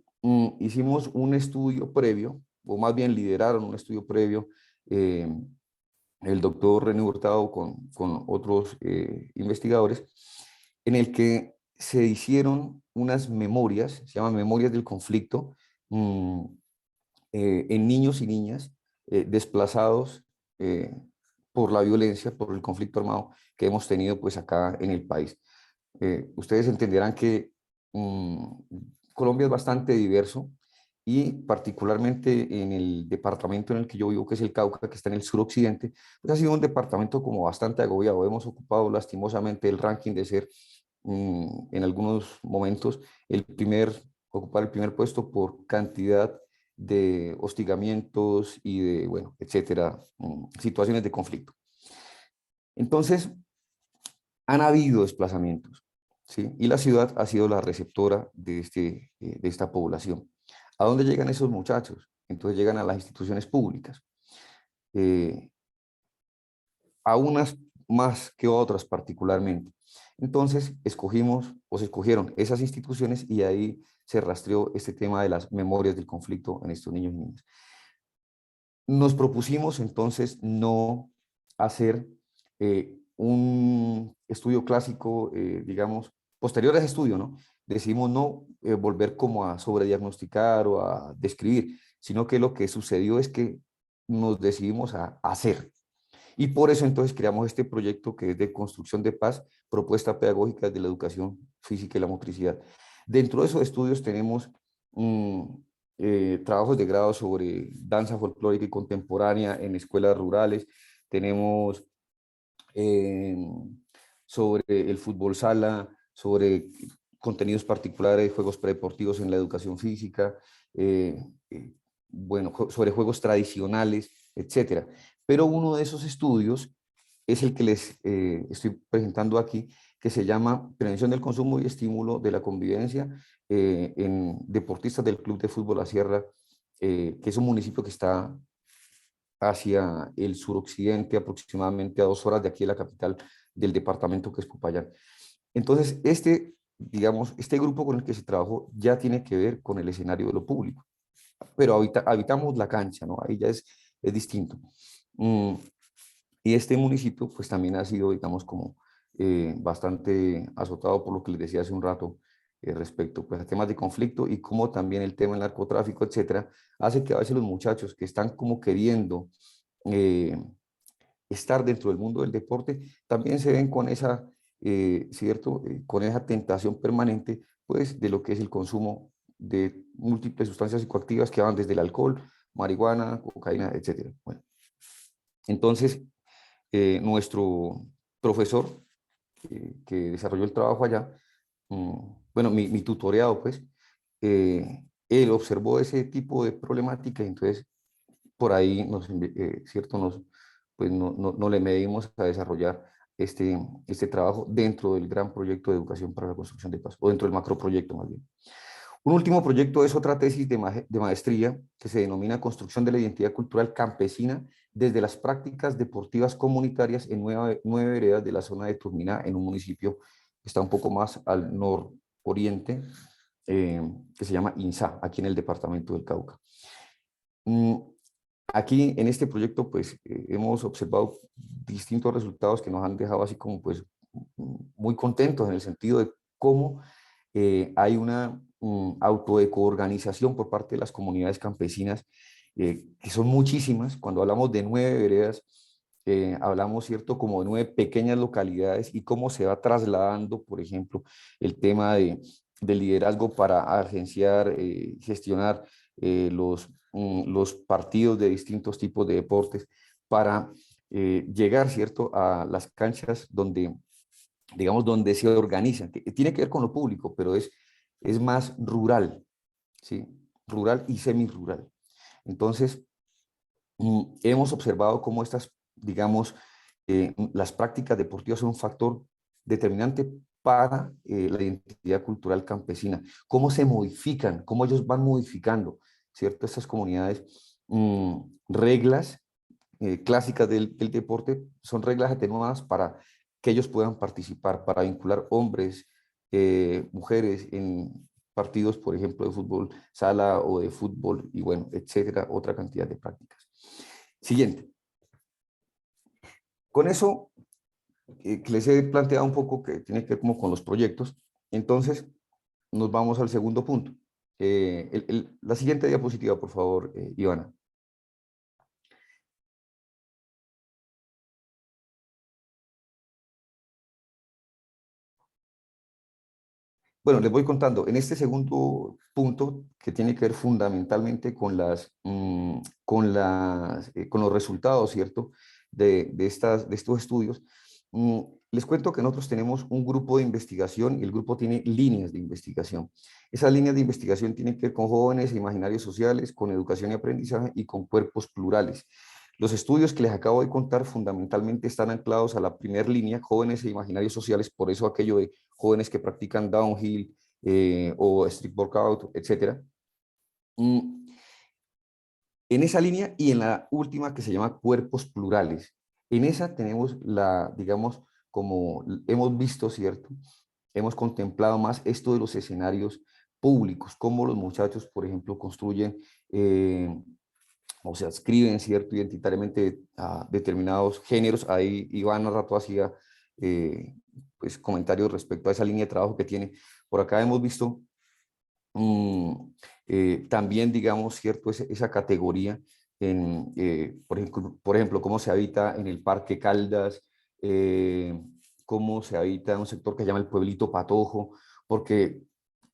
hicimos un estudio previo, o más bien lideraron un estudio previo, el doctor René Hurtado con otros investigadores, en el que se hicieron unas memorias, se llaman memorias del conflicto, en niños y niñas desplazados por la violencia, por el conflicto armado que hemos tenido pues acá en el país. Ustedes entenderán que Colombia es bastante diverso y particularmente en el departamento en el que yo vivo, que es el Cauca, que está en el suroccidente, pues ha sido un departamento como bastante agobiado. Hemos ocupado lastimosamente el ranking de ser en algunos momentos ocupar el primer puesto por cantidad de hostigamientos y de, bueno, etcétera, situaciones de conflicto. Entonces, han habido desplazamientos, ¿sí? Y la ciudad ha sido la receptora de esta población. ¿A dónde llegan esos muchachos? Entonces llegan a las instituciones públicas, eh, a unas más que otras particularmente. Entonces escogimos o se escogieron esas instituciones y ahí se rastreó este tema de las memorias del conflicto en estos niños y niñas. Nos propusimos entonces no hacer un estudio clásico, digamos, posterior a ese estudio, ¿no? Decidimos no volver como a sobrediagnosticar o a describir, sino que lo que sucedió es que nos decidimos a hacer. Y por eso entonces creamos este proyecto que es de construcción de paz, propuesta pedagógica de la educación física y la motricidad. Dentro de esos estudios tenemos trabajos de grado sobre danza folclórica y contemporánea en escuelas rurales, tenemos eh, sobre el fútbol sala, sobre contenidos particulares, juegos predeportivos en la educación física, eh, eh, bueno, sobre juegos tradicionales, etcétera. Pero uno de esos estudios es el que les estoy presentando aquí, que se llama Prevención del Consumo y Estímulo de la Convivencia en deportistas del Club de Fútbol La Sierra, que es un municipio que está hacia el suroccidente, aproximadamente a 2 horas de aquí de la capital del departamento, que es Popayán. Entonces, digamos, este grupo con el que se trabajó ya tiene que ver con el escenario de lo público, pero habitamos la cancha, ¿no? Ahí ya es distinto. Y este municipio, pues también ha sido, digamos, como bastante azotado por lo que les decía hace un rato respecto pues, a temas de conflicto y como también el tema del narcotráfico, etcétera, hace que a veces los muchachos que están como queriendo eh, estar dentro del mundo del deporte también se ven con esa, ¿cierto? Con esa tentación permanente, pues, de lo que es el consumo de múltiples sustancias psicoactivas que van desde el alcohol, marihuana, cocaína, etcétera. Bueno, entonces, nuestro profesor que desarrolló el trabajo allá, bueno, mi tutoreado, pues, él observó ese tipo de problemática y entonces por ahí ¿cierto? Pues no le medimos a desarrollar este trabajo dentro del gran proyecto de educación para la construcción de paz, o dentro del macroproyecto más bien. Un último proyecto es otra tesis de maestría que se denomina Construcción de la Identidad Cultural Campesina desde las prácticas deportivas comunitarias en 9 veredas de la zona de Turminá, en un municipio que está un poco más al nororiente, que se llama Insá, aquí en el departamento del Cauca. Aquí en este proyecto pues hemos observado distintos resultados que nos han dejado así como pues muy contentos en el sentido de cómo hay una autoecoorganización por parte de las comunidades campesinas, que son muchísimas. Cuando hablamos de 9 veredas, hablamos, ¿cierto?, como de 9 pequeñas localidades y cómo se va trasladando, por ejemplo, el tema de liderazgo para agenciar, gestionar los partidos de distintos tipos de deportes para llegar, ¿cierto?, a las canchas donde, digamos, donde se organizan, que tiene que ver con lo público, pero es más rural, ¿sí? Rural y semirural. Entonces, hemos observado cómo estas, digamos, las prácticas deportivas son un factor determinante para la identidad cultural campesina, cómo se modifican, cómo ellos van modificando, ¿cierto? Estas comunidades, reglas clásicas del deporte son reglas atenuadas para que ellos puedan participar, para vincular hombres, mujeres en partidos, por ejemplo, de fútbol sala o de fútbol y bueno, etcétera, otra cantidad de prácticas. Siguiente. Con eso que les he planteado un poco que tiene que ver como con los proyectos, entonces nos vamos al segundo punto. La siguiente diapositiva, por favor, Ivana. Bueno, les voy contando. En este segundo punto, que tiene que ver fundamentalmente con con los resultados, ¿cierto? De estos estudios, les cuento que nosotros tenemos un grupo de investigación y el grupo tiene líneas de investigación. Esas líneas de investigación tienen que ver con jóvenes e imaginarios sociales, con educación y aprendizaje y con cuerpos plurales. Los estudios que les acabo de contar fundamentalmente están anclados a la primera línea, jóvenes e imaginarios sociales, por eso aquello de jóvenes que practican downhill o street workout, etc. En esa línea y en la última que se llama cuerpos plurales. En esa tenemos digamos, como hemos visto, ¿cierto? Hemos contemplado más esto de los escenarios públicos, cómo los muchachos, por ejemplo, construyen o se adscriben, ¿cierto?, identitariamente a determinados géneros. Ahí Iván al rato hacía pues, comentarios respecto a esa línea de trabajo que tiene. Por acá hemos visto también, digamos, ¿cierto?, esa categoría por ejemplo, cómo se habita en el Parque Caldas, cómo se habita en un sector que se llama el Pueblito Patojo, porque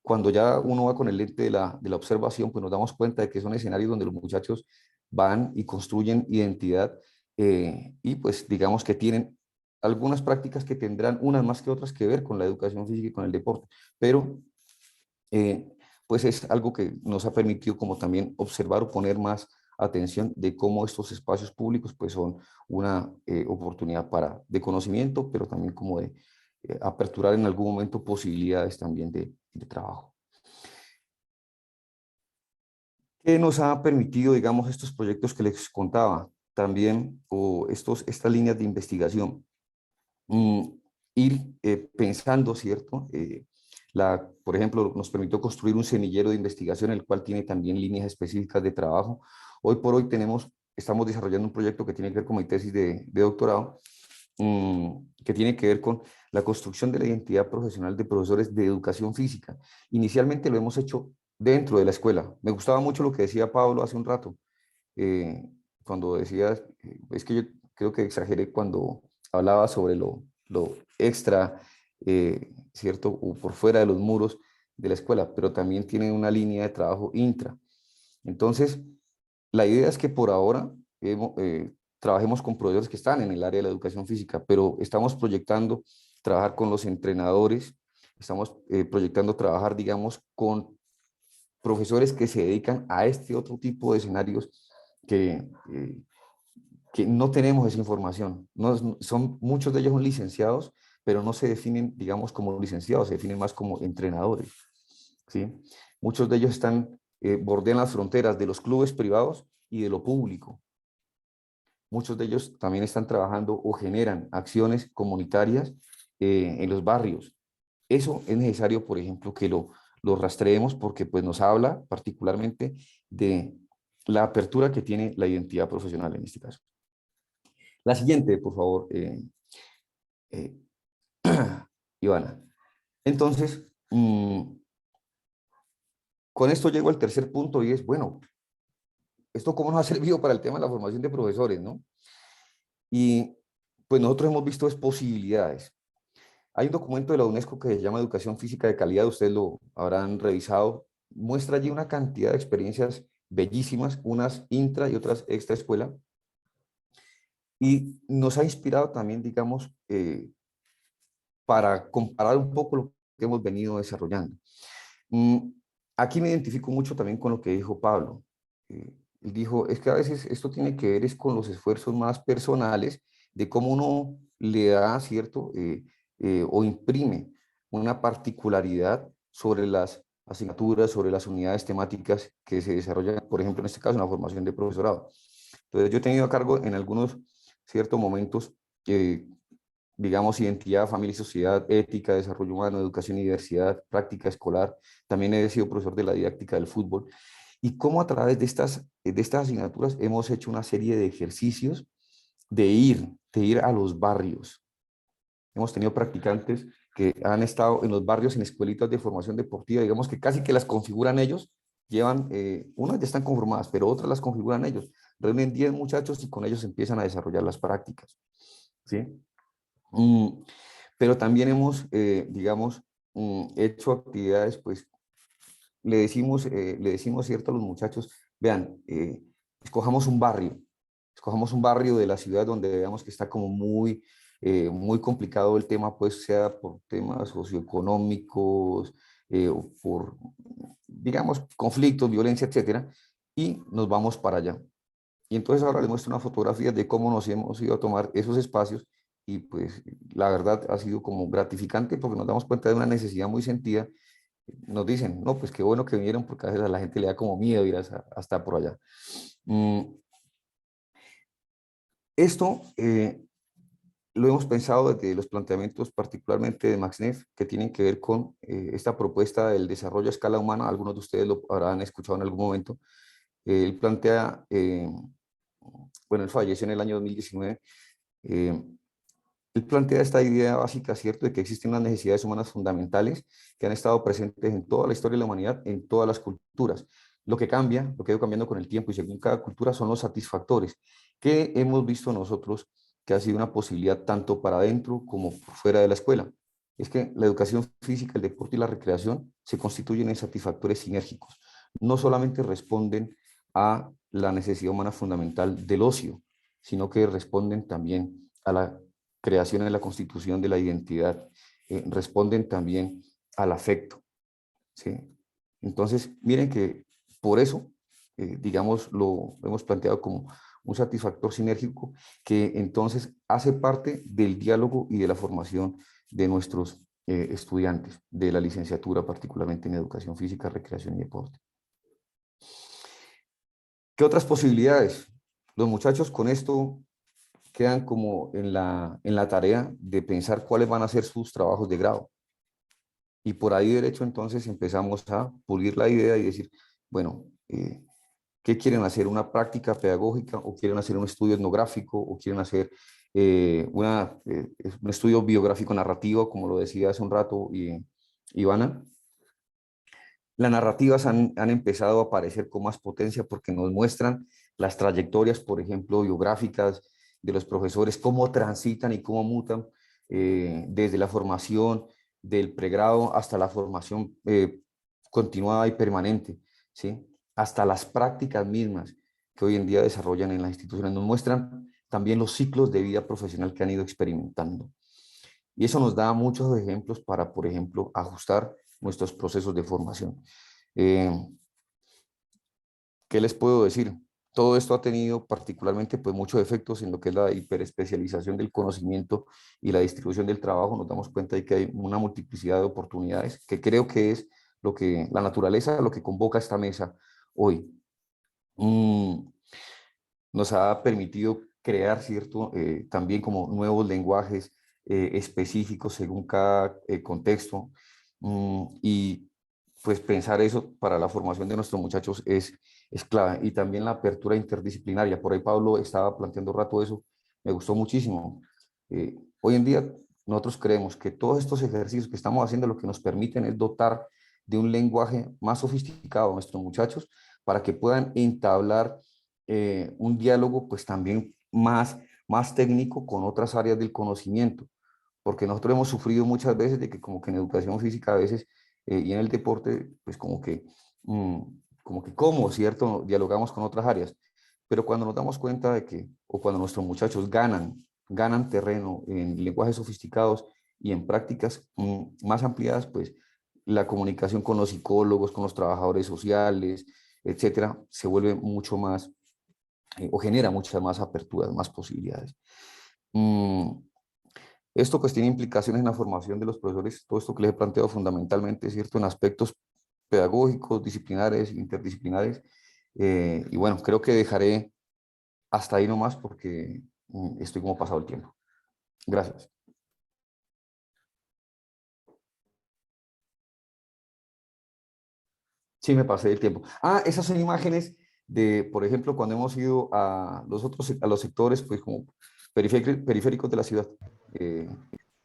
cuando ya uno va con el lente de la observación, pues nos damos cuenta de que son escenarios donde los muchachos van y construyen identidad y pues digamos que tienen algunas prácticas que tendrán unas más que otras que ver con la educación física y con el deporte, pero pues es algo que nos ha permitido como también observar o poner más atención de cómo estos espacios públicos pues son una oportunidad de conocimiento, pero también como de aperturar en algún momento posibilidades también de trabajo. ¿Qué nos ha permitido, digamos, estos proyectos que les contaba también, o estas líneas de investigación? Ir pensando, ¿cierto? Por ejemplo, nos permitió construir un semillero de investigación, el cual tiene también líneas específicas de trabajo. Hoy por hoy estamos desarrollando un proyecto que tiene que ver con mi tesis de doctorado, que tiene que ver con la construcción de la identidad profesional de profesores de educación física. Inicialmente lo hemos hecho dentro de la escuela. Me gustaba mucho lo que decía Pablo hace un rato, cuando decía, es que yo creo que exageré cuando hablaba sobre lo extra, ¿cierto? O por fuera de los muros de la escuela, pero también tiene una línea de trabajo intra. Entonces, la idea es que por ahora trabajemos con profesores que están en el área de la educación física, pero estamos proyectando trabajar con los entrenadores, estamos proyectando trabajar, digamos, con profesores que se dedican a este otro tipo de escenarios que no tenemos esa información. Muchos de ellos son licenciados, pero no se definen, digamos, como licenciados, se definen más como entrenadores, ¿sí? Muchos de ellos bordean las fronteras de los clubes privados y de lo público. Muchos de ellos también están trabajando o generan acciones comunitarias en los barrios. Eso es necesario, por ejemplo, que lo rastreemos porque pues, nos habla particularmente de la apertura que tiene la identidad profesional en este caso. La siguiente, por favor, Ivana. Entonces, con esto llego al tercer punto y es, bueno, ¿esto cómo nos ha servido para el tema de la formación de profesores, no? Y pues nosotros hemos visto posibilidades. Hay un documento de la UNESCO que se llama Educación Física de Calidad, ustedes lo habrán revisado, muestra allí una cantidad de experiencias bellísimas, unas intra y otras extra escuela, y nos ha inspirado también, digamos, para comparar un poco lo que hemos venido desarrollando. Aquí me identifico mucho también con lo que dijo Pablo. Él dijo, es que a veces esto tiene que ver es con los esfuerzos más personales de cómo uno le da, ¿cierto? O imprime una particularidad sobre las asignaturas, sobre las unidades temáticas que se desarrollan, por ejemplo, en este caso, en la formación de profesorado. Entonces, yo he tenido a cargo en algunos ciertos momentos, digamos, identidad, familia y sociedad, ética, desarrollo humano, educación y diversidad, práctica escolar. También he sido profesor de la didáctica del fútbol. Y cómo a través de estas asignaturas hemos hecho una serie de ejercicios de ir a los barrios. Hemos tenido practicantes que han estado en los barrios en escuelitas de formación deportiva, digamos que casi que las configuran ellos, unas ya están conformadas, pero otras las configuran ellos. Reúnen 10 muchachos y con ellos empiezan a desarrollar las prácticas, ¿sí? Pero también hemos, digamos, hecho actividades, pues le decimos, cierto, a los muchachos, vean, escojamos un barrio de la ciudad donde veamos que está como muy complicado el tema, pues sea por temas socioeconómicos, o por, digamos, conflictos, violencia, etcétera, y nos vamos para allá. Y entonces ahora les muestro una fotografía de cómo nos hemos ido a tomar esos espacios y pues la verdad ha sido como gratificante porque nos damos cuenta de una necesidad muy sentida. Nos dicen, no, pues qué bueno que vinieron porque a veces a la gente le da como miedo ir hasta por allá. Esto lo hemos pensado desde los planteamientos particularmente de Max Neff, que tienen que ver con esta propuesta del desarrollo a escala humana. Algunos de ustedes lo habrán escuchado en algún momento. Él plantea, bueno, él falleció en el año 2019, él plantea esta idea básica, ¿cierto?, de que existen unas necesidades humanas fundamentales que han estado presentes en toda la historia de la humanidad, en todas las culturas. Lo que cambia, lo que ha ido cambiando con el tiempo y según cada cultura son los satisfactores, que hemos visto nosotros que ha sido una posibilidad tanto para adentro como por fuera de la escuela. Es que la educación física, el deporte y la recreación se constituyen en satisfactores sinérgicos. No solamente responden a la necesidad humana fundamental del ocio, sino que responden también a la creación y la constitución de la identidad, responden también al afecto, ¿sí? Entonces, miren que por eso, digamos, lo hemos planteado como un satisfactor sinérgico que entonces hace parte del diálogo y de la formación de nuestros estudiantes de la licenciatura, particularmente en educación física, recreación y deporte. ¿Qué otras posibilidades? Los muchachos con esto quedan como en la tarea de pensar cuáles van a ser sus trabajos de grado. Y por ahí derecho entonces empezamos a pulir la idea y decir, bueno, ¿qué quieren hacer? ¿Una práctica pedagógica o quieren hacer un estudio etnográfico o quieren hacer un estudio biográfico narrativo, como lo decía hace un rato Ivana? Las narrativas han empezado a aparecer con más potencia porque nos muestran las trayectorias, por ejemplo, biográficas de los profesores, cómo transitan y cómo mutan desde la formación del pregrado hasta la formación continuada y permanente, ¿sí? Hasta las prácticas mismas que hoy en día desarrollan en las instituciones. Nos muestran también los ciclos de vida profesional que han ido experimentando. Y eso nos da muchos ejemplos para, por ejemplo, ajustar nuestros procesos de formación. ¿Qué les puedo decir? Todo esto ha tenido particularmente pues, muchos efectos en lo que es la hiperespecialización del conocimiento y la distribución del trabajo. Nos damos cuenta de que hay una multiplicidad de oportunidades, que creo que es lo que la naturaleza, lo que convoca esta mesa hoy. Nos ha permitido crear, ¿cierto? También como nuevos lenguajes específicos según cada contexto. Y pues pensar eso para la formación de nuestros muchachos es clave. Y también la apertura interdisciplinaria. Por ahí Pablo estaba planteando un rato eso. Me gustó muchísimo. Hoy en día nosotros creemos que todos estos ejercicios que estamos haciendo lo que nos permiten es dotar de un lenguaje más sofisticado a nuestros muchachos para que puedan entablar un diálogo pues también más técnico con otras áreas del conocimiento, porque nosotros hemos sufrido muchas veces de que como que en educación física a veces y en el deporte pues como cierto, dialogamos con otras áreas, pero cuando nos damos cuenta de que, o cuando nuestros muchachos ganan terreno en lenguajes sofisticados y en prácticas más ampliadas, pues la comunicación con los psicólogos, con los trabajadores sociales, etcétera, se vuelve mucho más o genera muchas más aperturas, más posibilidades. Esto pues tiene implicaciones en la formación de los profesores, todo esto que les he planteado fundamentalmente, ¿cierto? En aspectos pedagógicos, disciplinares, interdisciplinares, y bueno, creo que dejaré hasta ahí nomás porque estoy como pasado el tiempo. Gracias. Sí, me pasé el tiempo. Esas son imágenes de, por ejemplo, cuando hemos ido a los sectores, pues como periféricos de la ciudad,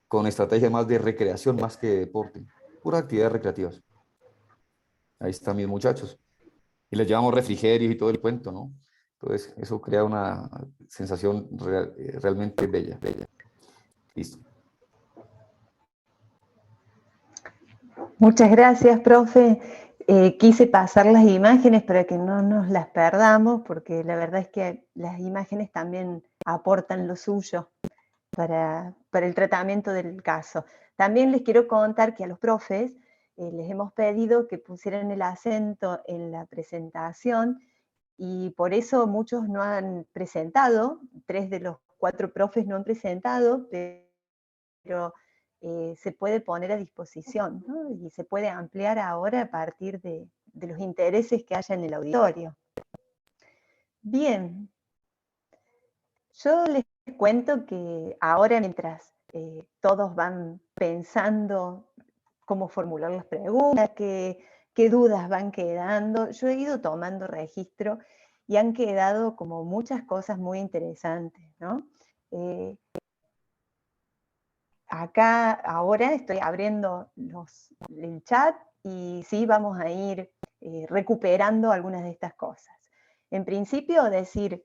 con estrategias más de recreación más que de deporte, puras actividades recreativas. Ahí están mis muchachos. Y les llevamos refrigerios y todo el cuento, ¿no? Entonces, eso crea una sensación realmente bella. Listo. Muchas gracias, profe. Quise pasar las imágenes para que no nos las perdamos, porque la verdad es que las imágenes también aportan lo suyo para el tratamiento del caso. También les quiero contar que a los profes les hemos pedido que pusieran el acento en la presentación y por eso muchos no han presentado, 3 de los 4 profes no han presentado, pero se puede poner a disposición, ¿no? Y se puede ampliar ahora a partir de los intereses que haya en el auditorio. Bien, yo les cuento que ahora mientras todos van pensando cómo formular las preguntas, qué dudas van quedando, yo he ido tomando registro y han quedado como muchas cosas muy interesantes, ¿no? Acá ahora estoy abriendo el chat y sí vamos a ir recuperando algunas de estas cosas. En principio, decir,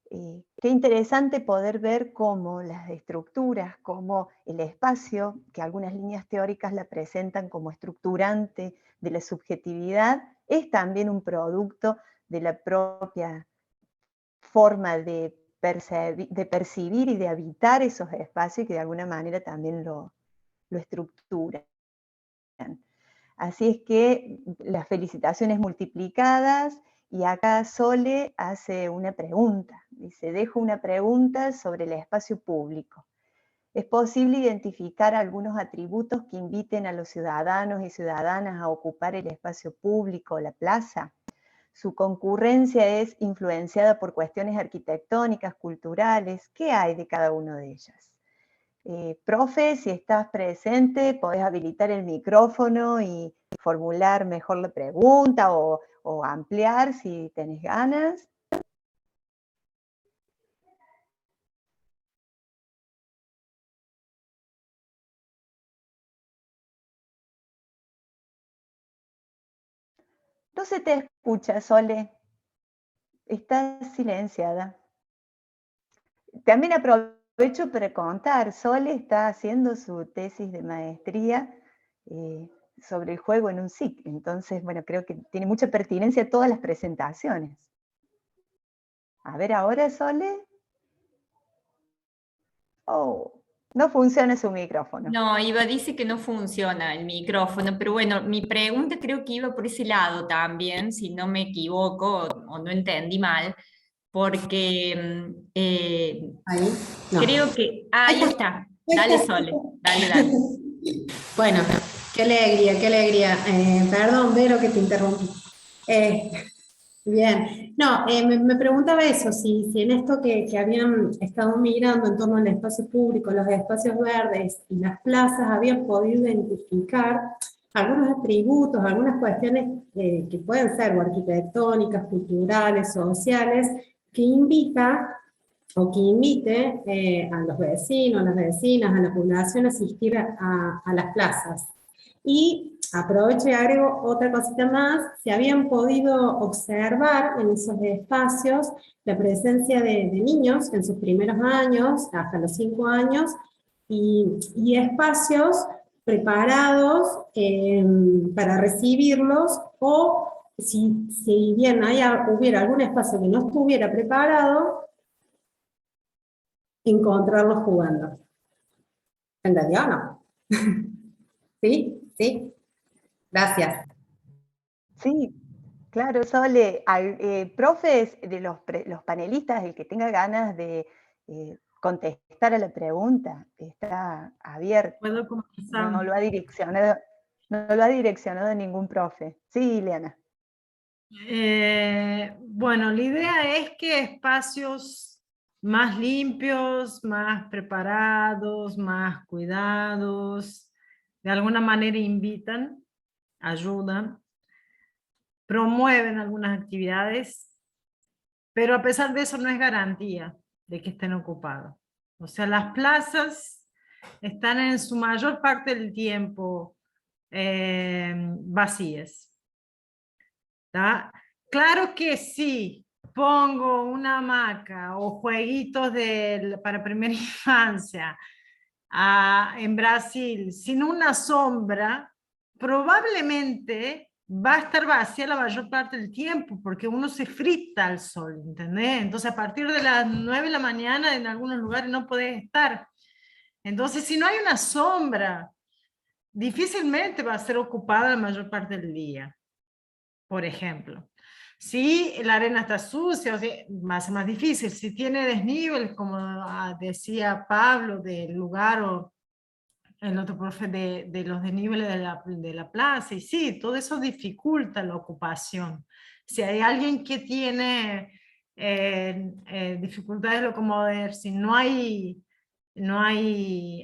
qué interesante poder ver cómo las estructuras, como el espacio, que algunas líneas teóricas la presentan como estructurante de la subjetividad, es también un producto de la propia forma de percibir y de habitar esos espacios que de alguna manera también lo estructuran. Así es que las felicitaciones multiplicadas, y acá Sole hace una pregunta. Dice, dejo una pregunta sobre el espacio público. ¿Es posible identificar algunos atributos que inviten a los ciudadanos y ciudadanas a ocupar el espacio público o la plaza? Su concurrencia es influenciada por cuestiones arquitectónicas, culturales. ¿Qué hay de cada una de ellas? Profe, si estás presente, podés habilitar el micrófono y formular mejor la pregunta o ampliar si tenés ganas. No se te escucha, Sole. Estás silenciada. También aprovecho para contar, Sole está haciendo su tesis de maestría sobre el juego en un SIC. Entonces, bueno, creo que tiene mucha pertinencia todas las presentaciones. A ver ahora, Sole. Oh, no funciona su micrófono. No, dice que no funciona el micrófono, pero bueno, mi pregunta creo que iba por ese lado también, si no me equivoco o no entendí mal, porque Ahí, no. creo que... ahí está, dale Sole, dale. Bueno, qué alegría, qué alegría. Perdón, Vero, que te interrumpí. Bien, no, me preguntaba eso, si en esto que habían estado mirando en torno al espacio público, los espacios verdes y las plazas, habían podido identificar algunos atributos, algunas cuestiones que pueden ser o arquitectónicas, culturales, sociales, que invita o que invite a los vecinos, a las vecinas, a la población a asistir a las plazas. Y aprovecho y agrego otra cosita más, se habían podido observar en esos espacios la presencia de niños en sus primeros años, hasta los 5 años, y espacios preparados para recibirlos, o si bien hubiera algún espacio que no estuviera preparado, encontrarlos jugando. ¿Entendió o no? ¿Sí? ¿Sí? Gracias. Sí, claro, Sole. Profes, de los panelistas, el que tenga ganas de contestar a la pregunta, está abierto. ¿Puedo comenzar? No lo ha direccionado ningún profe. Sí, Ileana. Bueno, la idea es que espacios más limpios, más preparados, más cuidados, de alguna manera invitan, ayudan, promueven algunas actividades, pero a pesar de eso no es garantía de que estén ocupados. O sea, las plazas están en su mayor parte del tiempo vacías. ¿Tá? Claro que sí, pongo una hamaca o jueguitos para primera infancia en Brasil sin una sombra, probablemente va a estar vacía la mayor parte del tiempo, porque uno se frita al sol, ¿entendés? Entonces a partir de las 9 de la mañana en algunos lugares no podés estar. Entonces si no hay una sombra, difícilmente va a ser ocupada la mayor parte del día, por ejemplo. Si la arena está sucia, o sea, va a ser más difícil. Si tiene desniveles, como decía Pablo, del lugar o el otro profe de los desniveles de la plaza, y sí, todo eso dificulta la ocupación. Si hay alguien que tiene dificultades de locomover, si no hay,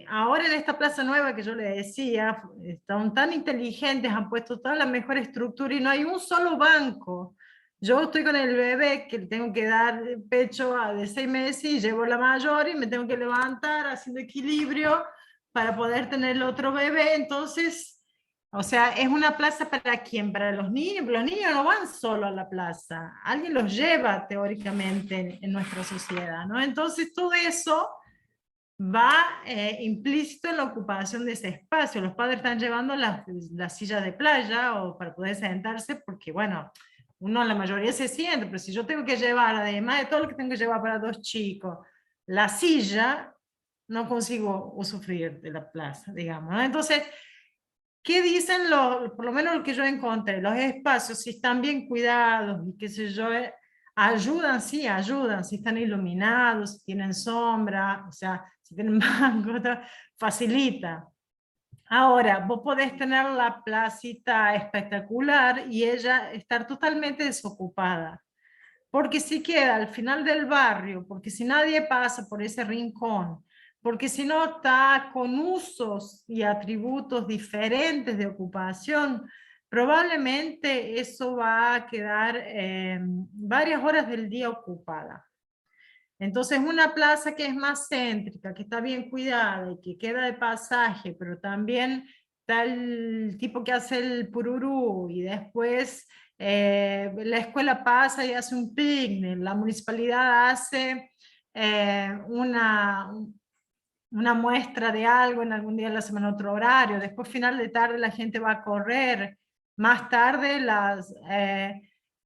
ahora en esta plaza nueva que yo le decía, están tan inteligentes, han puesto toda la mejor estructura y no hay un solo banco. Yo estoy con el bebé que le tengo que dar pecho de 6 meses y llevo la mayor y me tengo que levantar haciendo equilibrio para poder tener el otro bebé. Entonces, o sea, es una plaza para quién, para los niños. Los niños no van solo a la plaza, alguien los lleva teóricamente en nuestra sociedad, ¿no? Entonces todo eso va implícito en la ocupación de ese espacio. Los padres están llevando las sillas de playa o para poder sentarse, porque bueno, uno la mayoría se siente, pero si yo tengo que llevar, además de todo lo que tengo que llevar para 2 chicos, la silla, no consigo usufruir de la plaza, digamos, ¿no? Entonces, ¿qué dicen por lo menos lo que yo encontré? Los espacios, si están bien cuidados y qué sé yo, ayudan, sí, ayudan, si están iluminados, si tienen sombra, o sea, si tienen banco, facilita. Ahora, vos podés tener la placita espectacular y ella estar totalmente desocupada. Porque si queda al final del barrio, porque si nadie pasa por ese rincón, porque si no está con usos y atributos diferentes de ocupación, probablemente eso va a quedar varias horas del día ocupada. Entonces una plaza que es más céntrica, que está bien cuidada y que queda de pasaje, pero también está el tipo que hace el pururú y después la escuela pasa y hace un picnic, la municipalidad hace una muestra de algo en algún día de la semana, otro horario, después final de tarde la gente va a correr, más tarde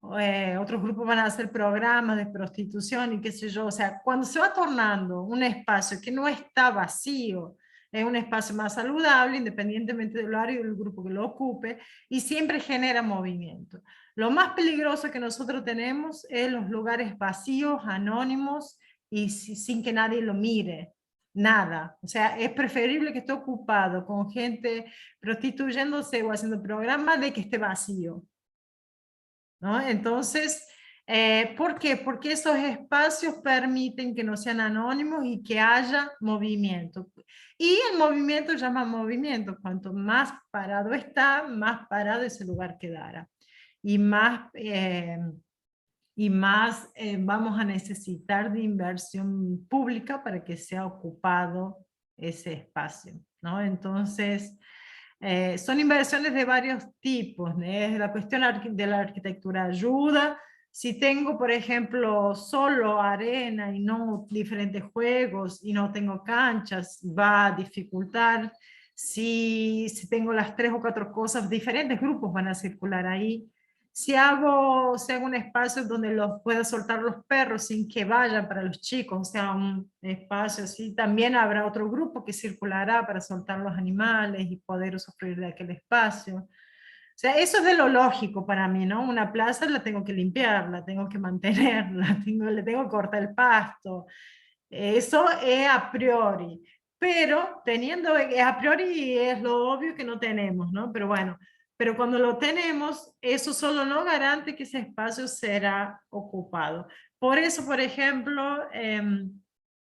otros grupos van a hacer programas de prostitución y qué sé yo, o sea, cuando se va tornando un espacio que no está vacío, es un espacio más saludable, independientemente del horario y del grupo que lo ocupe, y siempre genera movimiento. Lo más peligroso que nosotros tenemos es los lugares vacíos, anónimos, y sin que nadie lo mire. Nada, o sea, es preferible que esté ocupado con gente prostituyéndose o haciendo programas de que esté vacío, ¿no? Entonces, ¿por qué? Porque esos espacios permiten que no sean anónimos y que haya movimiento. Y el movimiento llama movimiento, cuanto más parado está, más parado ese lugar quedará. Y más vamos a necesitar de inversión pública para que sea ocupado ese espacio, ¿no? Entonces, son inversiones de varios tipos, ¿no? La cuestión de la arquitectura ayuda. Si tengo, por ejemplo, solo arena y no diferentes juegos y no tengo canchas, va a dificultar. Si tengo las 3 o 4 cosas, diferentes grupos van a circular ahí. Si hago un espacio donde los pueda soltar los perros sin que vayan para los chicos, o sea, un espacio así, también habrá otro grupo que circulará para soltar los animales y poder usufruir de aquel espacio. O sea, eso es de lo lógico para mí, ¿no? Una plaza la tengo que limpiar, la tengo que mantener, le tengo que cortar el pasto. Eso es a priori. Pero teniendo, a priori es lo obvio que no tenemos, ¿no? Pero bueno, pero cuando lo tenemos, eso solo no garante que ese espacio será ocupado. Por eso, por ejemplo,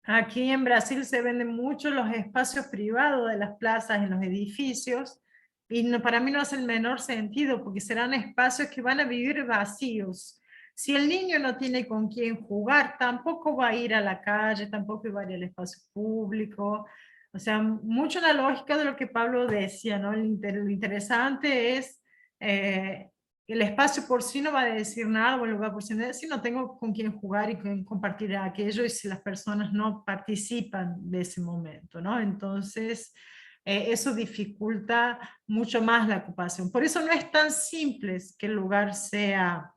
aquí en Brasil se venden mucho los espacios privados de las plazas en los edificios, y para mí no hace el menor sentido, porque serán espacios que van a vivir vacíos. Si el niño no tiene con quién jugar, tampoco va a ir a la calle, tampoco va a ir al espacio público. O sea, mucho la lógica de lo que Pablo decía, ¿no? Lo interesante es el espacio por sí no va a decir nada, o el lugar por sí no, si no tengo con quién jugar y con compartir aquello, y si las personas no participan de ese momento, ¿no? Entonces, eso dificulta mucho más la ocupación. Por eso no es tan simple que el lugar sea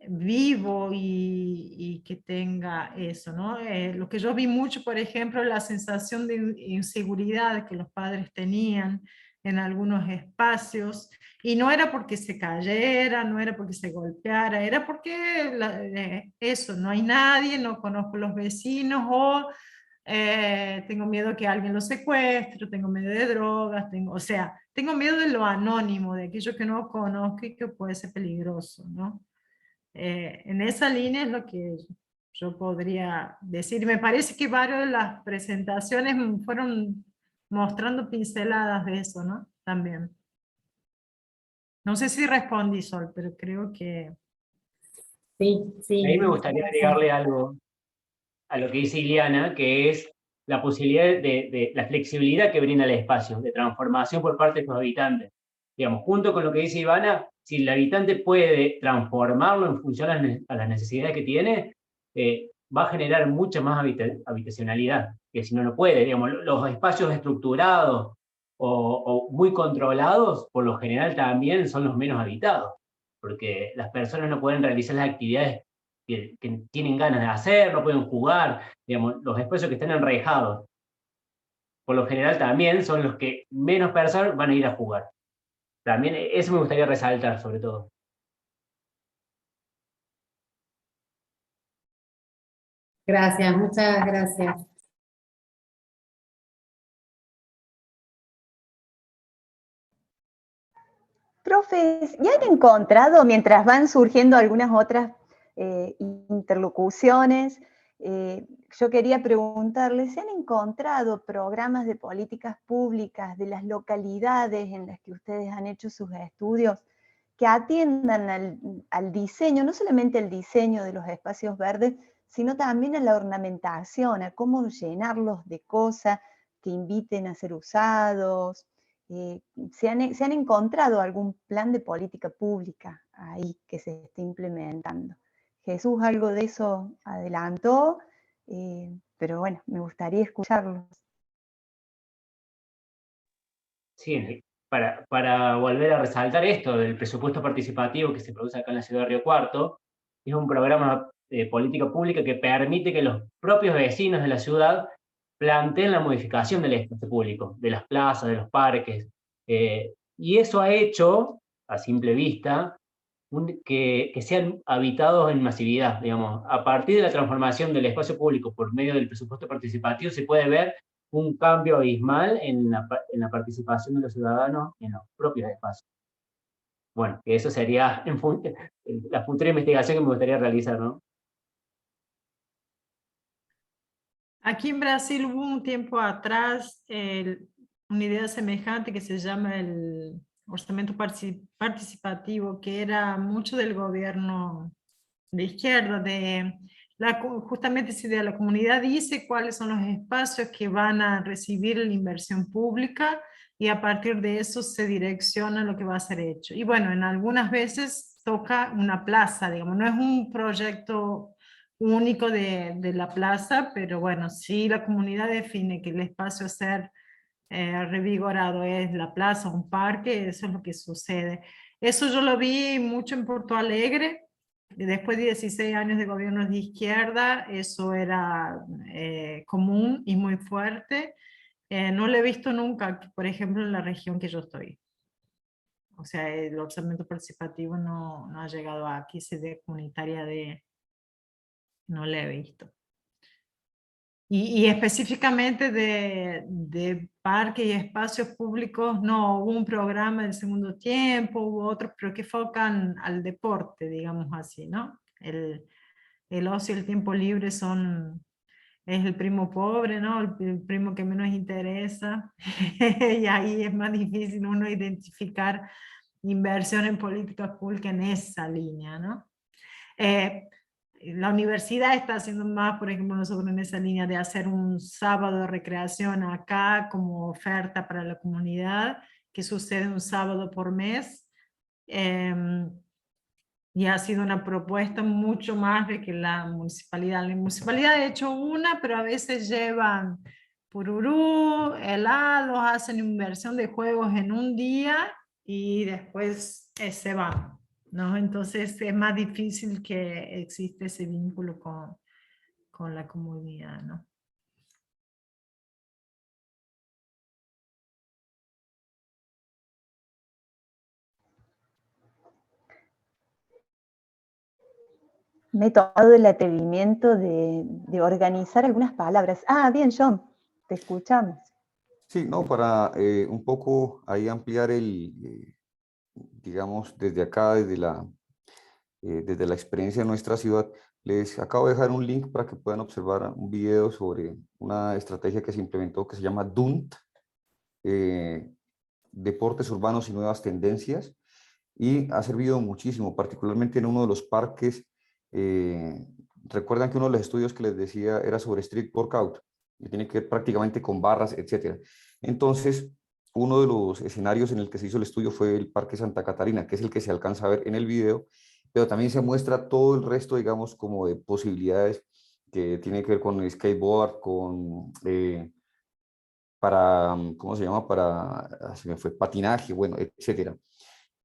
vivo y que tenga eso, ¿no? Lo que yo vi mucho, por ejemplo, la sensación de inseguridad que los padres tenían en algunos espacios, y no era porque se cayera, no era porque se golpeara, era porque eso, no hay nadie, no conozco los vecinos, o tengo miedo que alguien lo secuestre, tengo miedo de drogas, o sea, tengo miedo de lo anónimo, de aquello que no conozco y que puede ser peligroso, ¿no? En esa línea es lo que yo podría decir. Me parece que varias de las presentaciones fueron mostrando pinceladas de eso, ¿no? También. No sé si respondí, Sol, pero creo que... Sí, sí. Ahí me gustaría agregarle algo a lo que dice Ileana, que es la posibilidad de la flexibilidad que brinda el espacio, de transformación por parte de sus habitantes. Digamos, junto con lo que dice Ivana, si el habitante puede transformarlo en función a las necesidades que tiene, va a generar mucha más habitacionalidad, que si no lo puede. Digamos, los espacios estructurados o muy controlados, por lo general también son los menos habitados, porque las personas no pueden realizar las actividades que tienen ganas de hacer, no pueden jugar, digamos, los espacios que están enrejados, por lo general también son los que menos personas van a ir a jugar. También eso me gustaría resaltar, sobre todo. Gracias, muchas gracias. Profes, ¿ya han encontrado, mientras van surgiendo algunas otras interlocuciones, yo quería preguntarles, ¿se han encontrado programas de políticas públicas de las localidades en las que ustedes han hecho sus estudios que atiendan al diseño, no solamente el diseño de los espacios verdes, sino también a la ornamentación, a cómo llenarlos de cosas que inviten a ser usados? ¿Se han encontrado algún plan de política pública ahí que se esté implementando? Jesús algo de eso adelantó, pero bueno, me gustaría escucharlos. Sí, para volver a resaltar esto del presupuesto participativo que se produce acá en la ciudad de Río Cuarto, es un programa de política pública que permite que los propios vecinos de la ciudad planteen la modificación del espacio público, de las plazas, de los parques, y eso ha hecho, a simple vista, que sean habitados en masividad, digamos. A partir de la transformación del espacio público por medio del presupuesto participativo se puede ver un cambio abismal en la participación de los ciudadanos en los propios espacios. Bueno, que eso sería la futura investigación que me gustaría realizar, ¿no? Aquí en Brasil hubo un tiempo atrás una idea semejante que se llama el orçamento participativo, que era mucho del gobierno de izquierda, justamente esa idea, la comunidad dice cuáles son los espacios que van a recibir la inversión pública y a partir de eso se direcciona lo que va a ser hecho. Y bueno, en algunas veces toca una plaza, digamos, no es un proyecto único de la plaza, pero bueno, si la comunidad define que el espacio a ser revigorado es la plaza, un parque, eso es lo que sucede. Eso yo lo vi mucho en Porto Alegre. Después de 16 años de gobiernos de izquierda, eso era común y muy fuerte. No lo he visto nunca, por ejemplo, en la región que yo estoy. O sea, el orçamento participativo no ha llegado aquí, sede comunitaria no lo he visto. Y específicamente de parques y espacios públicos, no, hubo un programa del segundo tiempo, hubo otros, pero que focan al deporte, digamos así, ¿no? El ocio y el tiempo libre es el primo pobre, ¿no? El primo que menos interesa, y ahí es más difícil uno identificar inversión en políticas públicas en esa línea, ¿no? La universidad está haciendo más, por ejemplo, nosotros en esa línea de hacer un sábado de recreación acá como oferta para la comunidad, que sucede un sábado por mes. Y ha sido una propuesta mucho más de que la municipalidad. La municipalidad ha hecho una, pero a veces llevan pururú, helados, hacen inversión de juegos en un día y después se van, ¿no? Entonces es más difícil que existe ese vínculo con la comunidad, ¿no? Me he tomado el atrevimiento de organizar algunas palabras. Ah, bien, John, te escuchamos. Sí, no, para un poco ahí ampliar digamos, desde acá, desde la experiencia de nuestra ciudad, les acabo de dejar un link para que puedan observar un video sobre una estrategia que se implementó que se llama DUNT, Deportes Urbanos y Nuevas Tendencias, y ha servido muchísimo, particularmente en uno de los parques. Recuerdan que uno de los estudios que les decía era sobre street workout, que tiene que ver prácticamente con barras, etc. Entonces, uno de los escenarios en el que se hizo el estudio fue el Parque Santa Catarina, que es el que se alcanza a ver en el video, pero también se muestra todo el resto, digamos, como de posibilidades que tiene que ver con skateboard, con para, ¿cómo se llama? Para, se me fue, patinaje, bueno, etcétera.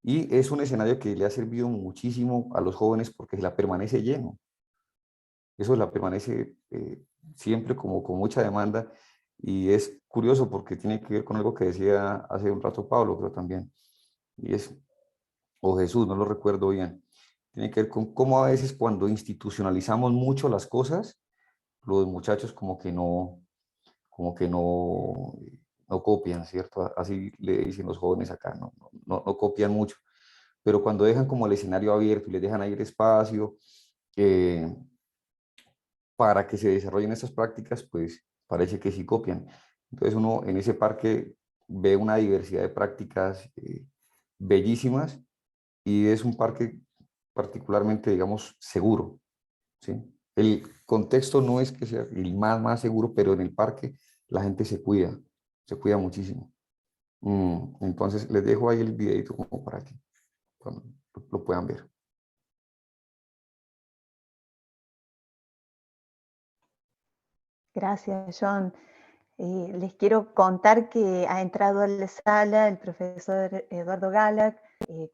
Y es un escenario que le ha servido muchísimo a los jóvenes porque la permanece lleno. Eso la permanece siempre como con mucha demanda, y es curioso porque tiene que ver con algo que decía hace un rato Pablo, pero también, y es, o Jesús, no lo recuerdo bien, tiene que ver con cómo a veces cuando institucionalizamos mucho las cosas, los muchachos como que no copian, ¿cierto? Así le dicen los jóvenes acá, no copian mucho, pero cuando dejan como el escenario abierto y les dejan ahí el espacio para que se desarrollen estas prácticas, pues parece que sí copian. Entonces uno en ese parque ve una diversidad de prácticas bellísimas, y es un parque particularmente, digamos, seguro, ¿sí? El contexto no es que sea el más seguro, pero en el parque la gente se cuida muchísimo. Entonces les dejo ahí el videito como para que lo puedan ver. Gracias, John. Les quiero contar que ha entrado a la sala el profesor Eduardo Galac,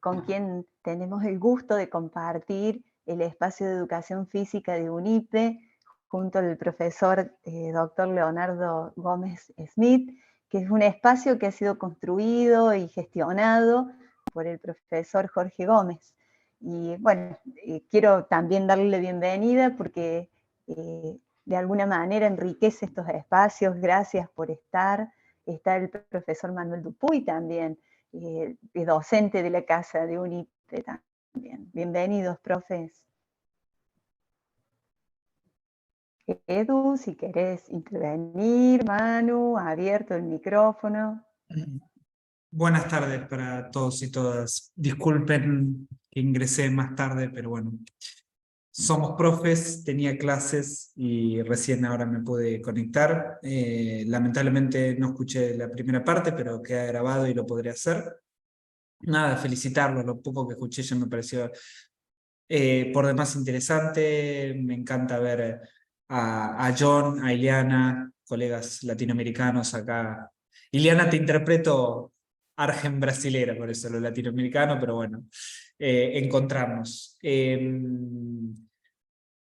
con quien tenemos el gusto de compartir el espacio de educación física de UNIPE, junto al profesor doctor Leonardo Gómez Smith, que es un espacio que ha sido construido y gestionado por el profesor Jorge Gómez. Y bueno, quiero también darle la bienvenida porque de alguna manera enriquece estos espacios. Gracias por estar. Está el profesor Manuel Dupuy también, docente de la Casa de UNIPE también. Bienvenidos, profes. Edu, si querés intervenir, Manu, abierto el micrófono. Buenas tardes para todos y todas. Disculpen que ingresé más tarde, pero bueno, somos profes, tenía clases y recién ahora me pude conectar. Lamentablemente no escuché la primera parte, pero queda grabado y lo podré hacer. Nada, felicitarlos, lo poco que escuché ya me pareció por demás interesante. Me encanta ver a John, a Ileana, colegas latinoamericanos acá. Ileana, te interpreto argen brasilera, por eso lo latinoamericano, pero bueno, encontrarnos.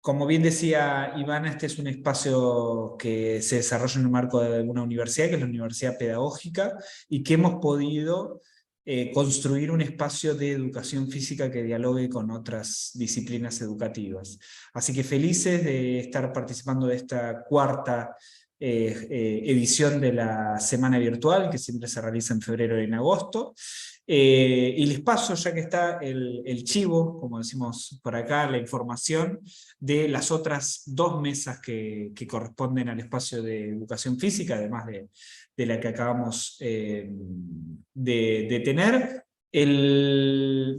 Como bien decía Ivana, este es un espacio que se desarrolla en el marco de una universidad, que es la Universidad Pedagógica, y que hemos podido construir un espacio de educación física que dialogue con otras disciplinas educativas. Así que felices de estar participando de esta cuarta edición de la Semana Virtual, que siempre se realiza en febrero y en agosto. Y les paso, ya que está el chivo, como decimos por acá, la información de las otras 2 mesas que corresponden al espacio de educación física, además de la que acabamos de tener.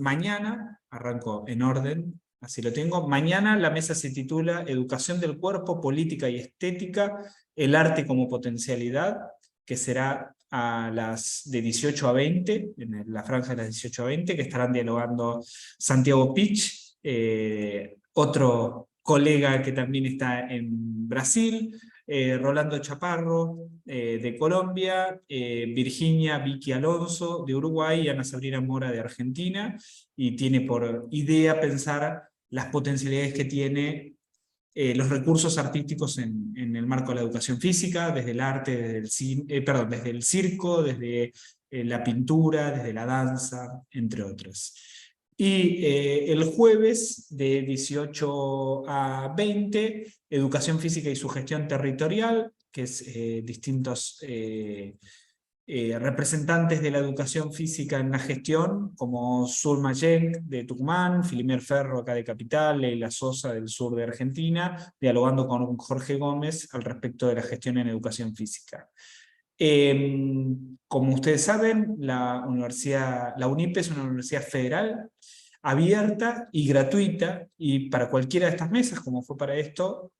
Mañana, arranco en orden, así lo tengo, mañana la mesa se titula Educación del Cuerpo, Política y Estética, el arte como potencialidad, que será de 18 a 20, en la franja de las 18 a 20, que estarán dialogando Santiago Pich, otro colega que también está en Brasil, Rolando Chaparro, de Colombia, Virginia Vicky Alonso, de Uruguay, y Ana Sabrina Mora, de Argentina, y tiene por idea pensar las potencialidades que tiene los recursos artísticos en el marco de la educación física, desde el arte, desde el circo, desde la pintura, desde la danza, entre otros. Y el jueves de 18 a 20, Educación Física y su Gestión Territorial, que es distintos representantes de la educación física en la gestión, como Zulma Yenk de Tucumán, Filimer Ferro acá de Capital, Leila Sosa del sur de Argentina, dialogando con Jorge Gómez al respecto de la gestión en educación física. Como ustedes saben, la UNIPE es una universidad federal, abierta y gratuita, y para cualquiera de estas mesas, como fue para esto,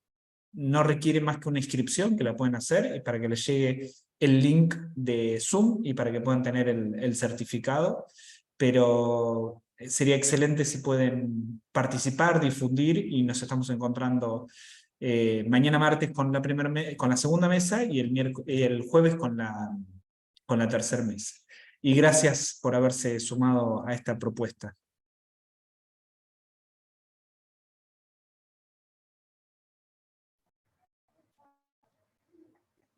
no requiere más que una inscripción, que la pueden hacer, y para que les llegue el link de Zoom, y para que puedan tener el certificado, pero sería excelente si pueden participar, difundir, y nos estamos encontrando mañana martes con la segunda mesa, y el jueves con la tercera mesa. Y gracias por haberse sumado a esta propuesta.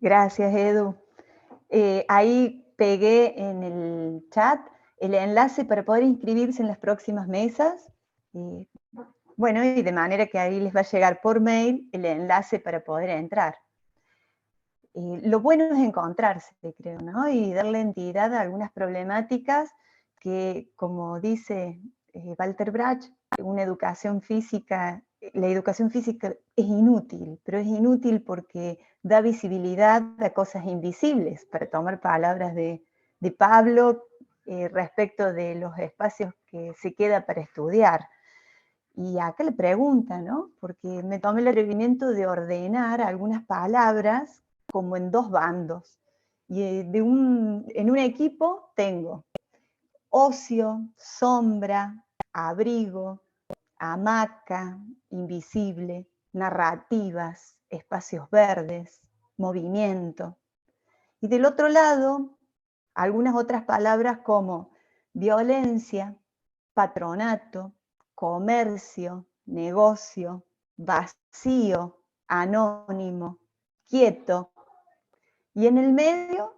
Gracias, Edu. Ahí pegué en el chat el enlace para poder inscribirse en las próximas mesas. Bueno, y de manera que ahí les va a llegar por mail el enlace para poder entrar. Lo bueno es encontrarse, creo, ¿no? Y darle entidad a algunas problemáticas que, como dice Walter Brach, la educación física es inútil, pero es inútil porque da visibilidad a cosas invisibles, para tomar palabras de Pablo respecto de los espacios que se queda para estudiar. Y acá le pregunta, ¿no? Porque me tomé el atrevimiento de ordenar algunas palabras como en dos bandos. Y en un equipo tengo ocio, sombra, abrigo, hamaca, invisible, narrativas, espacios verdes, movimiento. Y del otro lado, algunas otras palabras como violencia, patronato, comercio, negocio, vacío, anónimo, quieto. Y en el medio,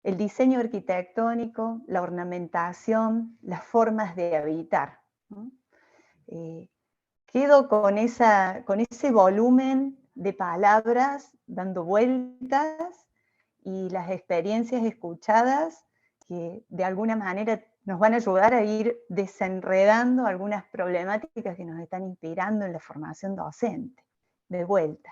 el diseño arquitectónico, la ornamentación, las formas de habitar. Quedo con ese volumen de palabras dando vueltas y las experiencias escuchadas que de alguna manera nos van a ayudar a ir desenredando algunas problemáticas que nos están inspirando en la formación docente. De vuelta,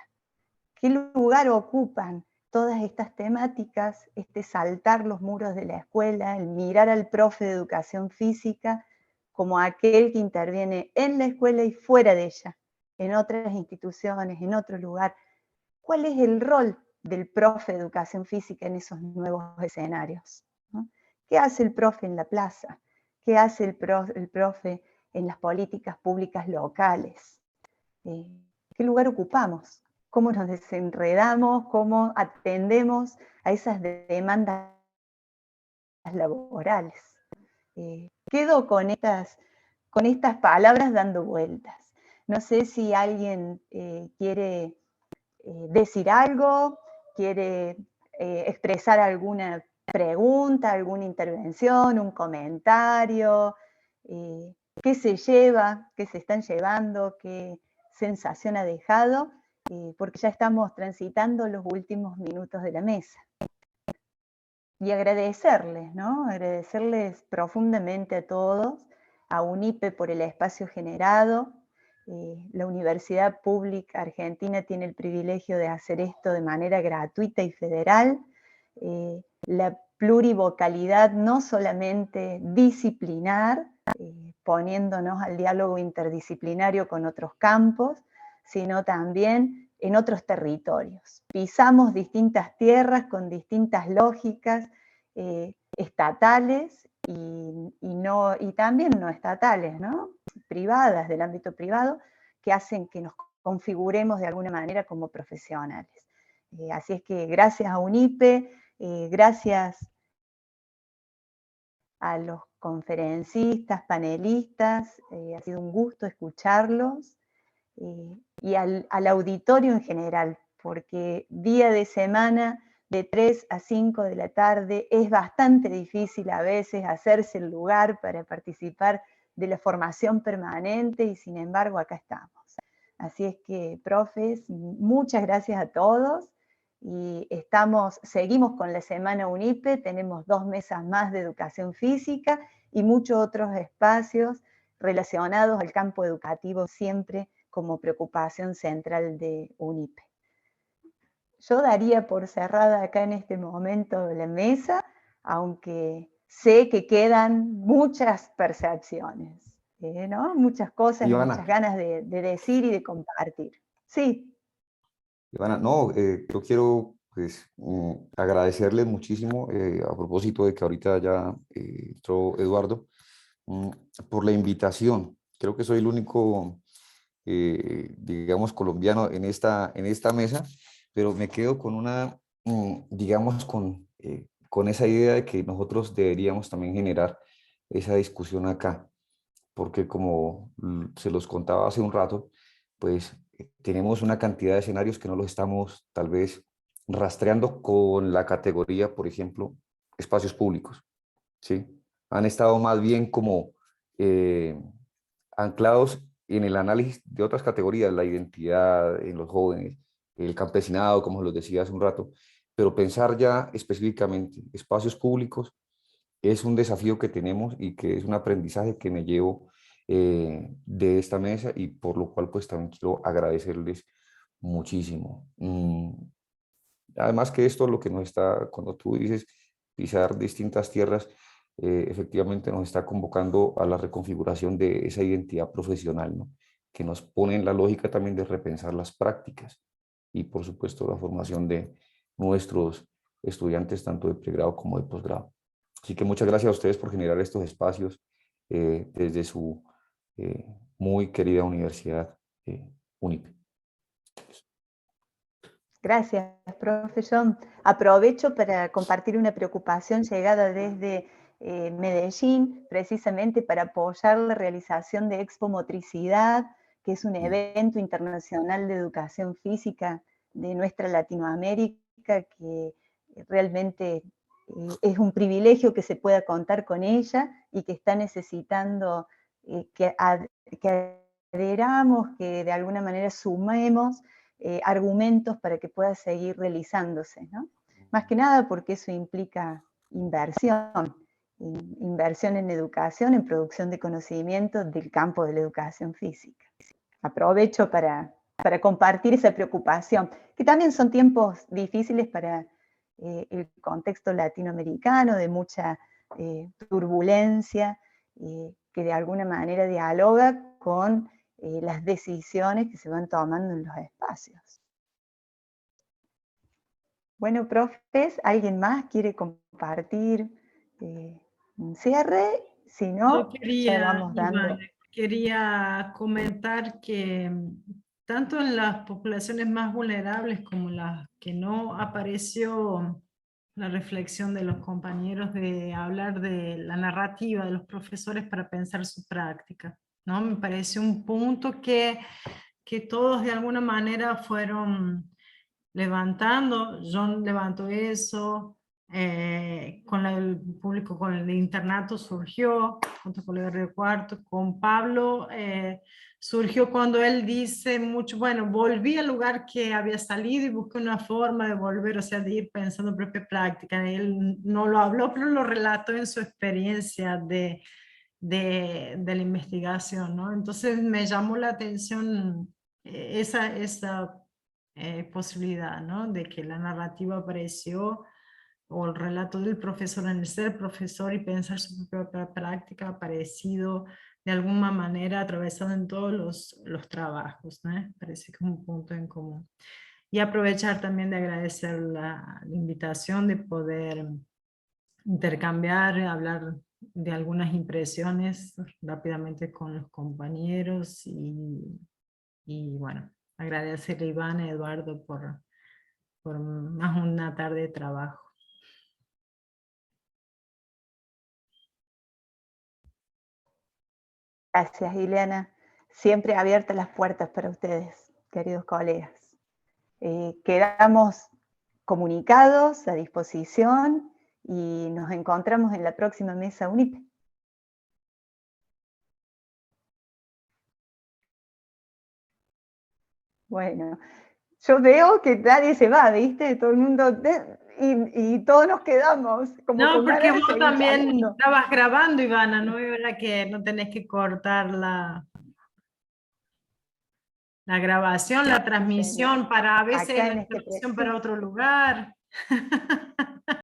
¿qué lugar ocupan todas estas temáticas, este saltar los muros de la escuela, el mirar al profe de educación física como aquel que interviene en la escuela y fuera de ella, en otras instituciones, en otro lugar? ¿Cuál es el rol del profe de educación física en esos nuevos escenarios? ¿No? ¿Qué hace el profe en la plaza? ¿Qué hace el profe en las políticas públicas locales? ¿Qué lugar ocupamos? ¿Cómo nos desenredamos? ¿Cómo atendemos a esas demandas laborales? Quedo con estas palabras dando vueltas. No sé si alguien quiere decir algo, quiere expresar alguna pregunta, alguna intervención, un comentario, qué se lleva, qué se están llevando, qué sensación ha dejado, porque ya estamos transitando los últimos minutos de la mesa. Y agradecerles, ¿no? Agradecerles profundamente a todos, a UNIPE por el espacio generado. La Universidad Pública Argentina tiene el privilegio de hacer esto de manera gratuita y federal. La plurivocalidad no solamente disciplinar, poniéndonos al diálogo interdisciplinario con otros campos, sino también en otros territorios. Pisamos distintas tierras con distintas lógicas estatales y también no estatales, ¿no? Privadas, del ámbito privado, que hacen que nos configuremos de alguna manera como profesionales. Así es que gracias a UNIPE, gracias a los conferencistas, panelistas, ha sido un gusto escucharlos, y al auditorio en general, porque día de semana, de 3 a 5 de la tarde, es bastante difícil a veces hacerse el lugar para participar de la formación permanente, y sin embargo acá estamos. Así es que, profes, muchas gracias a todos, y seguimos con la Semana UNIPE, tenemos 2 mesas más de educación física y muchos otros espacios relacionados al campo educativo, siempre como preocupación central de UNIPE. Yo daría por cerrada acá en este momento la mesa, aunque sé que quedan muchas percepciones, ¿no? Muchas cosas y Ivana, muchas ganas de decir y de compartir. Sí. Ivana, no, yo quiero pues, agradecerles muchísimo a propósito de que ahorita ya entró Eduardo, mm, por la invitación. Creo que soy el único, digamos, colombiano en esta mesa, pero me quedo con una, digamos, con esa idea de que nosotros deberíamos también generar esa discusión acá, porque como se los contaba hace un rato, pues tenemos una cantidad de escenarios que no los estamos tal vez rastreando con la categoría, por ejemplo, espacios públicos, ¿sí? Han estado más bien como eh, anclados en el análisis de otras categorías, la identidad en los jóvenes, el campesinado, como los decía hace un rato, pero pensar ya específicamente espacios públicos es un desafío que tenemos y que es un aprendizaje que me llevo de esta mesa, y por lo cual pues también quiero agradecerles muchísimo. Además que esto lo que nos está, cuando tú dices pisar distintas tierras, efectivamente nos está convocando a la reconfiguración de esa identidad profesional, ¿no? Que nos pone en la lógica también de repensar las prácticas y por supuesto la formación de nuestros estudiantes tanto de pregrado como de posgrado. Así que muchas gracias a ustedes por generar estos espacios desde su eh, muy querida universidad UNIPE. Gracias, profe John. Aprovecho para compartir una preocupación llegada desde Medellín, precisamente para apoyar la realización de Expo Motricidad, que es un evento internacional de educación física de nuestra Latinoamérica, que realmente es un privilegio que se pueda contar con ella y que está necesitando que adheramos, que de alguna manera sumemos argumentos para que pueda seguir realizándose, ¿no? Más que nada porque eso implica inversión en educación, en producción de conocimiento del campo de la educación física. Aprovecho para compartir esa preocupación, que también son tiempos difíciles para el contexto latinoamericano, de mucha turbulencia, que de alguna manera dialoga con las decisiones que se van tomando en los espacios. Bueno, profes, ¿alguien más quiere compartir un cierre? Si no, ya vamos dando. Quería comentar que tanto en las poblaciones más vulnerables como las que no, apareció la reflexión de los compañeros de hablar de la narrativa de los profesores para pensar su práctica, ¿no? Me parece un punto que todos de alguna manera fueron levantando. John levantó eso, con el público, con el internato surgió, junto con el Río Cuarto, con Pablo surgió cuando él dice mucho, bueno, volví al lugar que había salido y busqué una forma de volver, o sea, de ir pensando en propia práctica. Él no lo habló, pero lo relató en su experiencia de la investigación, ¿no? Entonces me llamó la atención esa posibilidad, ¿no? De que la narrativa apareció, o el relato del profesor, en el ser profesor y pensar su propia práctica, ha aparecido de alguna manera atravesado en todos los trabajos, ¿no? Parece que es un punto en común. Y aprovechar también de agradecer la invitación de poder intercambiar, hablar de algunas impresiones rápidamente con los compañeros y bueno, agradecerle a Iván y a Eduardo por por más una tarde de trabajo. Gracias, Ileana. Siempre abiertas las puertas para ustedes, queridos colegas. Quedamos comunicados, a disposición, y nos encontramos en la próxima mesa UNIPE. Bueno, yo veo que nadie se va, ¿viste? Todo el mundo, y todos nos quedamos. Como No, con porque ganas de vos seguir también charlando. estabas grabando, Ivana, ¿no? Era que no tenés que cortar la grabación, la transmisión, para a veces Acá la en este transmisión preciso para otro lugar.